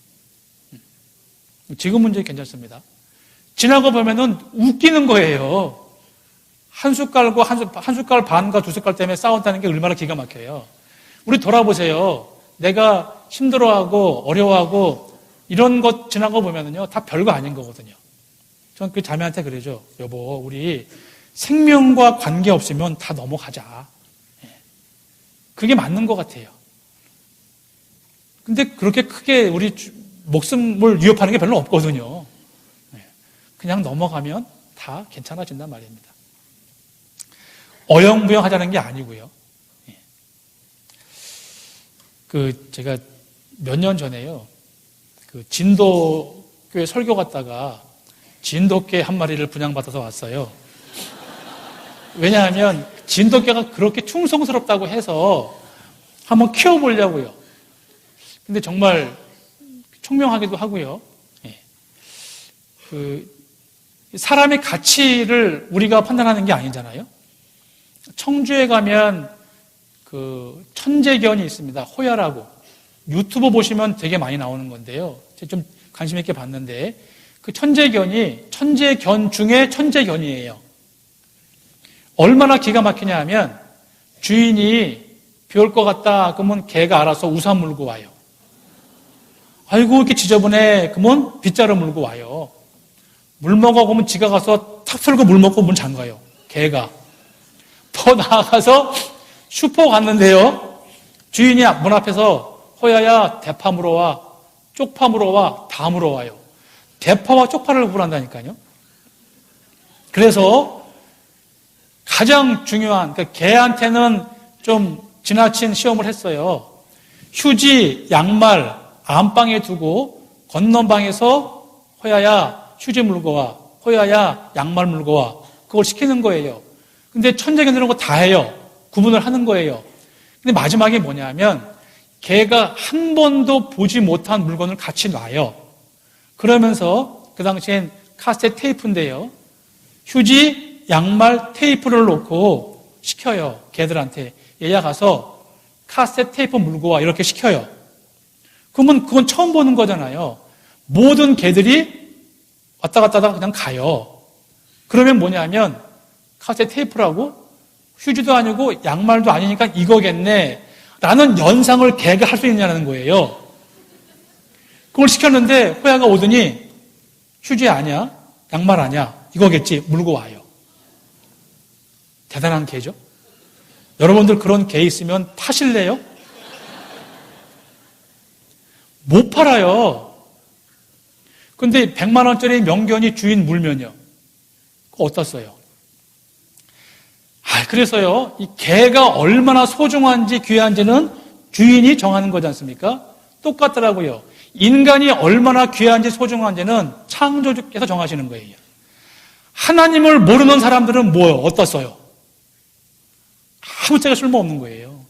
지금 문제 괜찮습니다. 지나고 보면은 웃기는 거예요. 한 숟갈과 한 숟갈 반과 두 숟갈 때문에 싸웠다는 게 얼마나 기가 막혀요. 우리 돌아보세요. 내가 힘들어하고 어려워하고 이런 것 지나고 보면은요, 다 별거 아닌 거거든요. 전 그 자매한테 그러죠. 여보, 우리 생명과 관계 없으면 다 넘어가자. 그게 맞는 것 같아요. 근데 그렇게 크게 우리 목숨을 위협하는 게 별로 없거든요. 그냥 넘어가면 다 괜찮아진단 말입니다. 어영부영하자는 게 아니고요. 제가 몇 년 전에요. 진도교회 설교 갔다가 진돗개 한 마리를 분양받아서 왔어요. 왜냐하면 진돗개가 그렇게 충성스럽다고 해서 한번 키워보려고요. 근데 정말 총명하기도 하고요. 사람의 가치를 우리가 판단하는 게 아니잖아요. 청주에 가면 천재견이 있습니다. 호야라고. 유튜브 보시면 되게 많이 나오는 건데요. 제가 좀 관심 있게 봤는데 그 천재견이 천재견 중에 천재견이에요. 얼마나 기가 막히냐 하면 주인이 비 올 것 같다 그러면 개가 알아서 우산 물고 와요. 아이고 이렇게 지저분해 그러면 빗자루 물고 와요. 물 먹어 그러면 지가 가서 탁 털고 물 먹고 문 잠가요. 개가. 더 나아가서 슈퍼 갔는데요. 주인이 문 앞에서 호야야 대파 물어와 쪽파 물어와 다 물어와요. 대파와 쪽파를 구분한다니까요. 그래서 가장 중요한 개한테는 좀 지나친 시험을 했어요. 휴지, 양말 안방에 두고 건넌방에서 호야야 휴지 물고 와, 호야야 양말 물고 와. 그걸 시키는 거예요. 근데 천재견들은 거 다 해요. 구분을 하는 거예요. 근데 마지막에 뭐냐면 개가 한 번도 보지 못한 물건을 같이 놔요. 그러면서 그 당시엔 카세트 테이프인데요. 휴지, 양말, 테이프를 놓고 시켜요. 개들한테. 얘야 가서 카세트 테이프 물고 와 이렇게 시켜요. 그러면 그건 처음 보는 거잖아요. 모든 개들이 왔다 갔다 하다가 그냥 가요. 그러면 뭐냐면 카세트 테이프라고 휴지도 아니고 양말도 아니니까 이거겠네 라는 연상을 개가 할 수 있냐는 거예요. 그걸 시켰는데 호야가 오더니 휴지 아니야? 양말 아니야? 이거겠지? 물고 와요. 대단한 개죠? 여러분들 그런 개 있으면 파실래요? 못 팔아요. 근데 100만 원짜리 명견이 주인 물면요. 그거 어디다 써요? 그래서요, 이 개가 얼마나 소중한지 귀한지는 주인이 정하는 거지 않습니까? 똑같더라고요. 인간이 얼마나 귀한지 소중한지는 창조주께서 정하시는 거예요. 하나님을 모르는 사람들은 뭐요? 어디다 써요? 아무짝에 쓸모없는 거예요.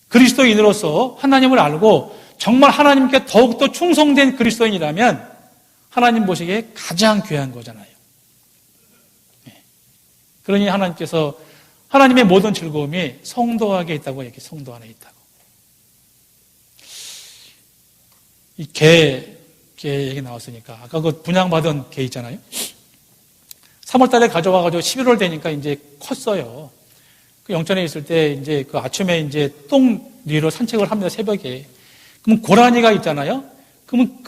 그리스도인으로서 하나님을 알고 정말 하나님께 더욱더 충성된 그리스도인이라면 하나님 보시기에 가장 귀한 거잖아요. 그러니 하나님께서 하나님의 모든 즐거움이 성도 안에 있다고 얘기해요. 성도 안에 있다고. 이 개 얘기 나왔으니까 아까 그 분양받은 개 있잖아요. 3월 달에 가져와가지고 11월 되니까 이제 컸어요. 그 영천에 있을 때 이제 그 아침에 이제 똥 위로 산책을 합니다. 새벽에. 그러면 고라니가 있잖아요. 그러면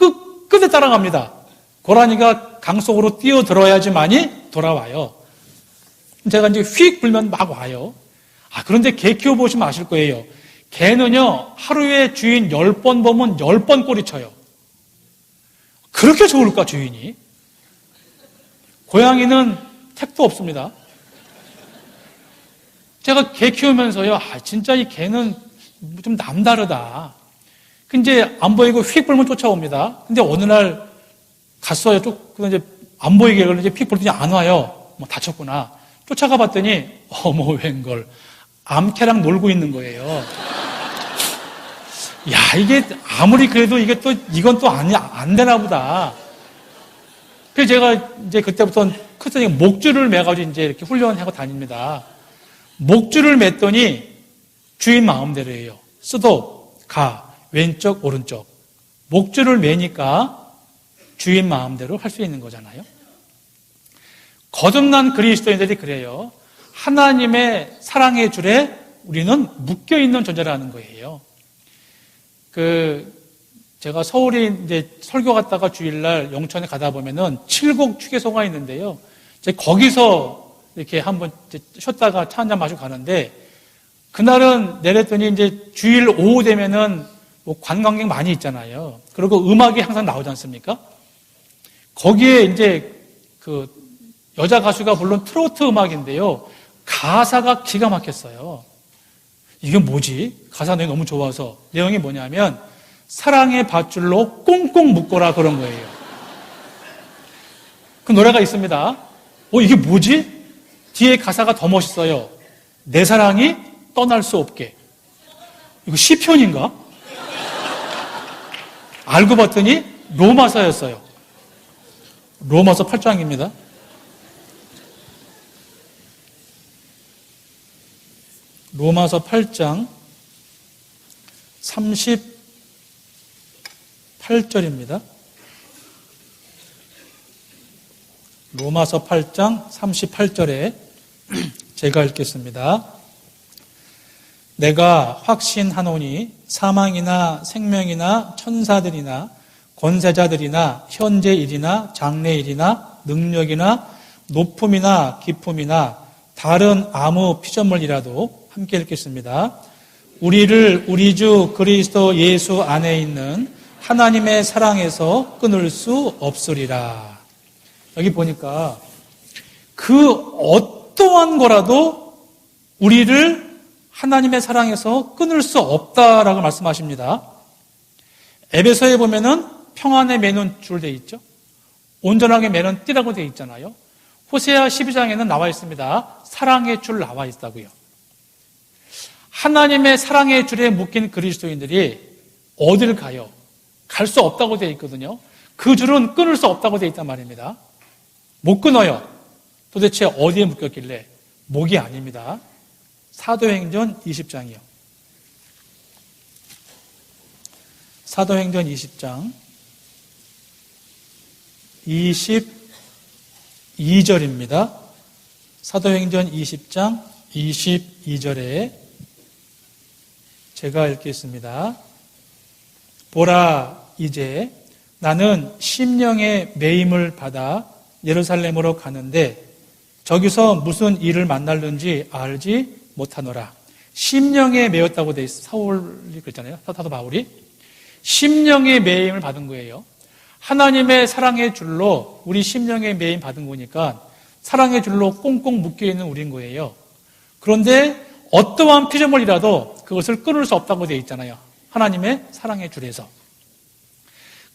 끝에 따라갑니다. 고라니가 강 속으로 뛰어들어야지만이 돌아와요. 제가 이제 휙 불면 막 와요. 그런데 개 키워보시면 아실 거예요. 개는요, 하루에 주인 10번 보면 10번 꼬리 쳐요. 그렇게 좋을까, 주인이? 고양이는 택도 없습니다. 제가 개 키우면서요, 진짜 이 개는 좀 남다르다. 근데 안 보이고 휙 불면 쫓아옵니다. 근데 어느 날 갔어요. 이제 안 보이게 그러는데 휙 불더니 안 와요. 다쳤구나. 쫓아가 봤더니 어머 웬걸 암캐랑 놀고 있는 거예요. 야, 이게 아무리 그래도 이건 또 안 되나 보다. 그래서 제가 이제 그때부터 크리스천이 목줄을 매가지고 이제 이렇게 훈련하고 다닙니다. 목줄을 맸더니 주인 마음대로 해요. 쓰도, 가, 왼쪽, 오른쪽. 목줄을 매니까 주인 마음대로 할 수 있는 거잖아요. 거듭난 그리스도인들이 그래요. 하나님의 사랑의 줄에 우리는 묶여있는 존재라는 거예요. 제가 서울에 이제 설교 갔다가 주일날 영천에 가다 보면은 칠곡 휴게소가 있는데요. 거기서 이렇게 한번 쉬었다가 차 한잔 마시고 가는데, 그날은 내렸더니 이제 주일 오후 되면은 뭐 관광객 많이 있잖아요. 그리고 음악이 항상 나오지 않습니까? 거기에 이제 여자 가수가 부른 트로트 음악인데요. 가사가 기가 막혔어요. 이게 뭐지? 가사 내용이 너무 좋아서. 내용이 뭐냐면, 사랑의 밧줄로 꽁꽁 묶어라, 그런 거예요. 그 노래가 있습니다. 이게 뭐지? 뒤에 가사가 더 멋있어요. 내 사랑이 떠날 수 없게. 이거 시편인가? 알고 봤더니 로마서였어요. 로마서 8장입니다. 로마서 8장 38절입니다. 로마서 8장 38절에 제가 읽겠습니다. 내가 확신하노니 사망이나 생명이나 천사들이나 권세자들이나 현재일이나 장래일이나 능력이나 높음이나 깊음이나 다른 아무 피조물이라도 함께 읽겠습니다. 우리를 우리 주 그리스도 예수 안에 있는 하나님의 사랑에서 끊을 수 없으리라. 여기 보니까 그 어떠한 거라도 우리를 하나님의 사랑에서 끊을 수 없다라고 말씀하십니다. 에베소에 보면은 평안에 매는 줄 돼 있죠. 온전하게 매는 띠라고 돼 있잖아요. 호세아 12장에는 나와 있습니다. 사랑의 줄 나와 있다고요. 하나님의 사랑의 줄에 묶인 그리스도인들이 어딜 가요? 갈 수 없다고 되어 있거든요. 그 줄은 끊을 수 없다고 되어 있단 말입니다. 못 끊어요. 도대체 어디에 묶였길래? 목이 아닙니다. 사도행전 20장이요. 사도행전 20장 22절입니다. 사도행전 20장 22절에 제가 읽겠습니다. 보라, 이제 나는 심령의 매임을 받아 예루살렘으로 가는데 저기서 무슨 일을 만날는지 알지 못하노라. 심령에 매였다고 돼 있어. 사울이 그랬잖아요. 사도 바울이 심령의 매임을 받은 거예요. 하나님의 사랑의 줄로 우리 심령의 매임 받은 거니까 사랑의 줄로 꽁꽁 묶여 있는 우린 거예요. 그런데 어떠한 피조물이라도 그것을 끊을 수 없다고 돼 있잖아요. 하나님의 사랑의 줄에서.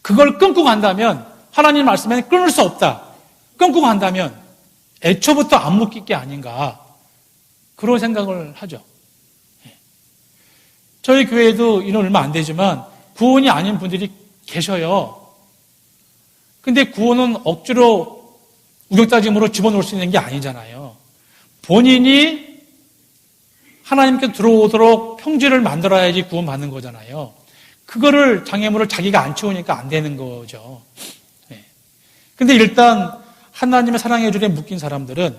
그걸 끊고 간다면, 하나님 말씀에 끊을 수 없다. 끊고 간다면 애초부터 안 묶일 게 아닌가, 그런 생각을 하죠. 저희 교회에도 이런 얼마 안 되지만 구원이 아닌 분들이 계셔요. 근데 구원은 억지로 우격다짐으로 집어넣을 수 있는 게 아니잖아요. 본인이 하나님께 들어오도록 평지를 만들어야지 구원받는 거잖아요. 그거를 장애물을 자기가 안 채우니까 안 되는 거죠. 근데 일단 하나님의 사랑의 줄에 묶인 사람들은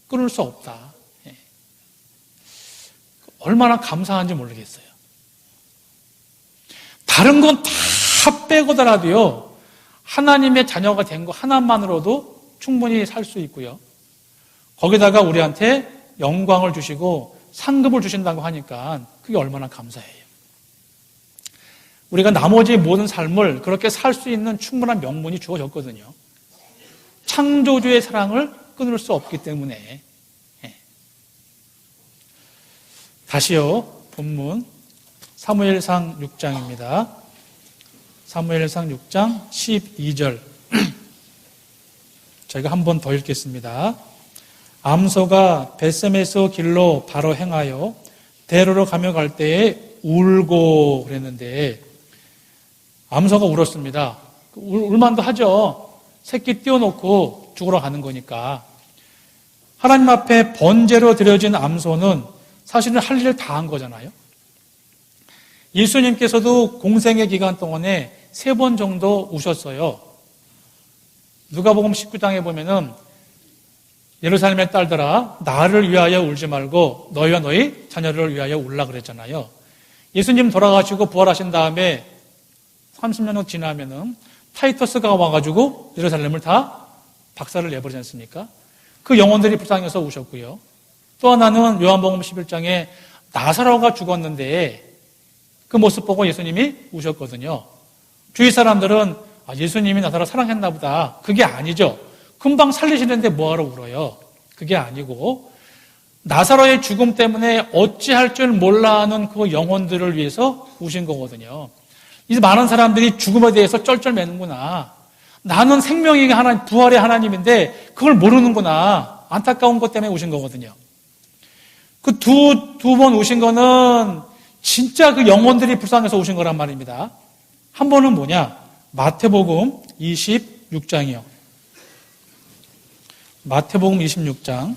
끊을 수 없다. 얼마나 감사한지 모르겠어요. 다른 건 다 빼고더라도요, 하나님의 자녀가 된 거 하나만으로도 충분히 살 수 있고요. 거기다가 우리한테 영광을 주시고 상급을 주신다고 하니까 그게 얼마나 감사해요. 우리가 나머지 모든 삶을 그렇게 살 수 있는 충분한 명분이 주어졌거든요. 창조주의 사랑을 끊을 수 없기 때문에. 다시요, 본문 사무엘상 6장입니다. 사무엘상 6장 12절 제가 한 번 더 읽겠습니다. 암소가 벳세메스 길로 바로 행하여 대로로 가며 갈 때에 울고 그랬는데 암소가 울었습니다. 울만도 하죠. 새끼 띄워놓고 죽으러 가는 거니까. 하나님 앞에 번제로 드려진 암소는 사실은 할 일을 다 한 거잖아요. 예수님께서도 공생의 기간 동안에 3번 정도 우셨어요. 누가복음 19장에 보면은 예루살렘의 딸들아 나를 위하여 울지 말고 너희와 너희 자녀를 위하여 울라 그랬잖아요. 예수님 돌아가시고 부활하신 다음에 30년 후 지나면은 타이터스가 와가지고 예루살렘을 다 박살을 내버리지 않습니까? 그 영혼들이 불쌍해서 우셨고요. 또 하나는 요한복음 11장에 나사로가 죽었는데 그 모습 보고 예수님이 우셨거든요. 주위 사람들은 예수님이 나사로 사랑했나 보다. 그게 아니죠. 금방 살리시는데 뭐하러 울어요? 그게 아니고 나사로의 죽음 때문에 어찌할 줄 몰라 하는 그 영혼들을 위해서 우신 거거든요. 이제 많은 사람들이 죽음에 대해서 쩔쩔매는구나. 나는 생명이 하나님, 부활의 하나님인데 그걸 모르는구나. 안타까운 것 때문에 우신 거거든요. 그 두 번 우신 거는 진짜 그 영혼들이 불쌍해서 우신 거란 말입니다. 한 번은 뭐냐? 마태복음 26장이요. 마태복음 26장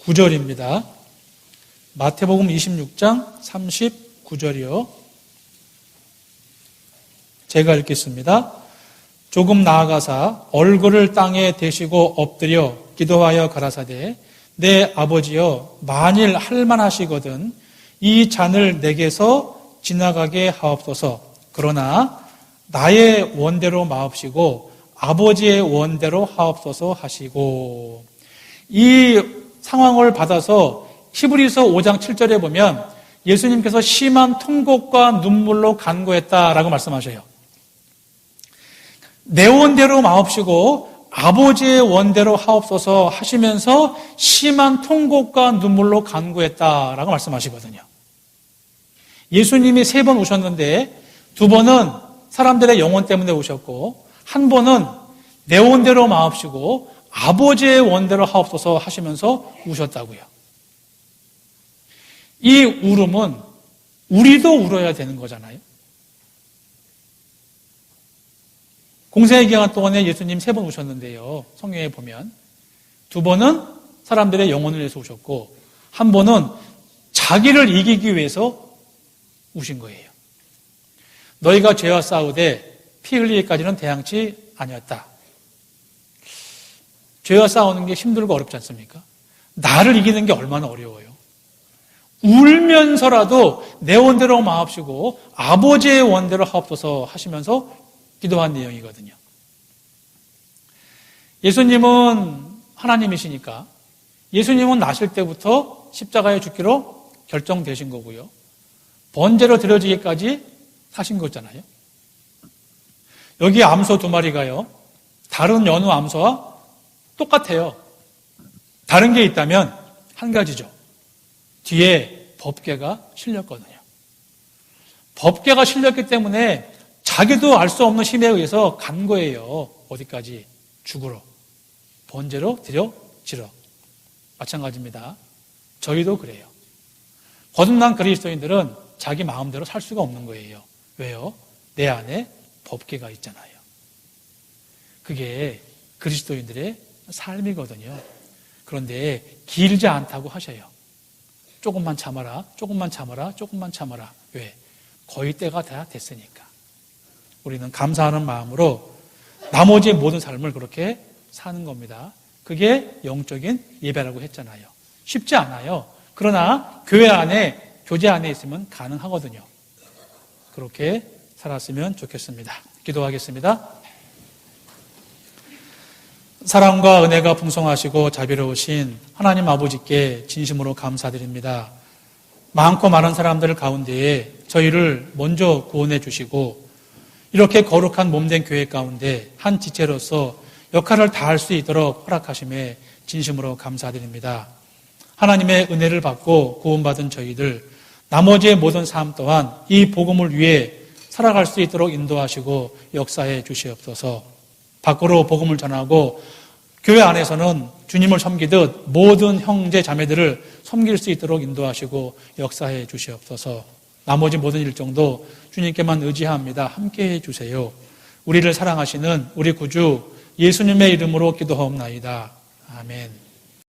39절입니다. 마태복음 26장 39절이요. 제가 읽겠습니다. 조금 나아가사 얼굴을 땅에 대시고 엎드려 기도하여 가라사대 내 아버지여 만일 할만하시거든 이 잔을 내게서 지나가게 하옵소서. 그러나 나의 원대로 마옵시고 아버지의 원대로 하옵소서 하시고. 이 상황을 받아서 히브리서 5장 7절에 보면 예수님께서 심한 통곡과 눈물로 간구했다라고 말씀하셔요. 내 원대로 마옵시고 아버지의 원대로 하옵소서 하시면서 심한 통곡과 눈물로 간구했다라고 말씀하시거든요. 예수님이 3번 우셨는데 2번은 사람들의 영혼 때문에 우셨고 한 번은 내 원대로 마옵시고 아버지의 원대로 하옵소서 하시면서 우셨다고요. 이 울음은 우리도 울어야 되는 거잖아요. 공생의 기간 동안에 예수님 3번 우셨는데요. 성경에 보면 2번은 사람들의 영혼을 위해서 우셨고 한 번은 자기를 이기기 위해서 우신 거예요. 너희가 죄와 싸우되 피 흘리기까지는 대항치 아니었다. 죄와 싸우는 게 힘들고 어렵지 않습니까? 나를 이기는 게 얼마나 어려워요. 울면서라도 내 원대로 마옵시고 아버지의 원대로 하옵소서 하시면서 기도한 내용이거든요. 예수님은 하나님이시니까 예수님은 나실 때부터 십자가에 죽기로 결정되신 거고요. 번제로 드려지기까지 사신 거잖아요. 여기 암소 2마리가요. 다른 여느 암소와 똑같아요. 다른 게 있다면 한 가지죠. 뒤에 법궤가 실렸거든요. 법궤가 실렸기 때문에 자기도 알 수 없는 힘에 의해서 간 거예요. 어디까지? 죽으러. 번제로 드려지러. 마찬가지입니다. 저희도 그래요. 거듭난 그리스도인들은 자기 마음대로 살 수가 없는 거예요. 왜요? 내 안에 법궤가 있잖아요. 그게 그리스도인들의 삶이거든요. 그런데 길지 않다고 하셔요. 조금만 참아라, 조금만 참아라, 조금만 참아라. 왜? 거의 때가 다 됐으니까. 우리는 감사하는 마음으로 나머지 모든 삶을 그렇게 사는 겁니다. 그게 영적인 예배라고 했잖아요. 쉽지 않아요. 그러나 교회 안에, 교제 안에 있으면 가능하거든요. 그렇게 살았으면 좋겠습니다. 기도하겠습니다. 사랑과 은혜가 풍성하시고 자비로우신 하나님 아버지께 진심으로 감사드립니다. 많고 많은 사람들 가운데에 저희를 먼저 구원해 주시고 이렇게 거룩한 몸된 교회 가운데 한 지체로서 역할을 다할 수 있도록 허락하심에 진심으로 감사드립니다. 하나님의 은혜를 받고 구원받은 저희들 나머지의 모든 삶 또한 이 복음을 위해 살아갈 수 있도록 인도하시고 역사해 주시옵소서. 밖으로 복음을 전하고 교회 안에서는 주님을 섬기듯 모든 형제 자매들을 섬길 수 있도록 인도하시고 역사해 주시옵소서. 나머지 모든 일정도 주님께만 의지합니다. 함께해 주세요. 우리를 사랑하시는 우리 구주 예수님의 이름으로 기도하옵나이다. 아멘.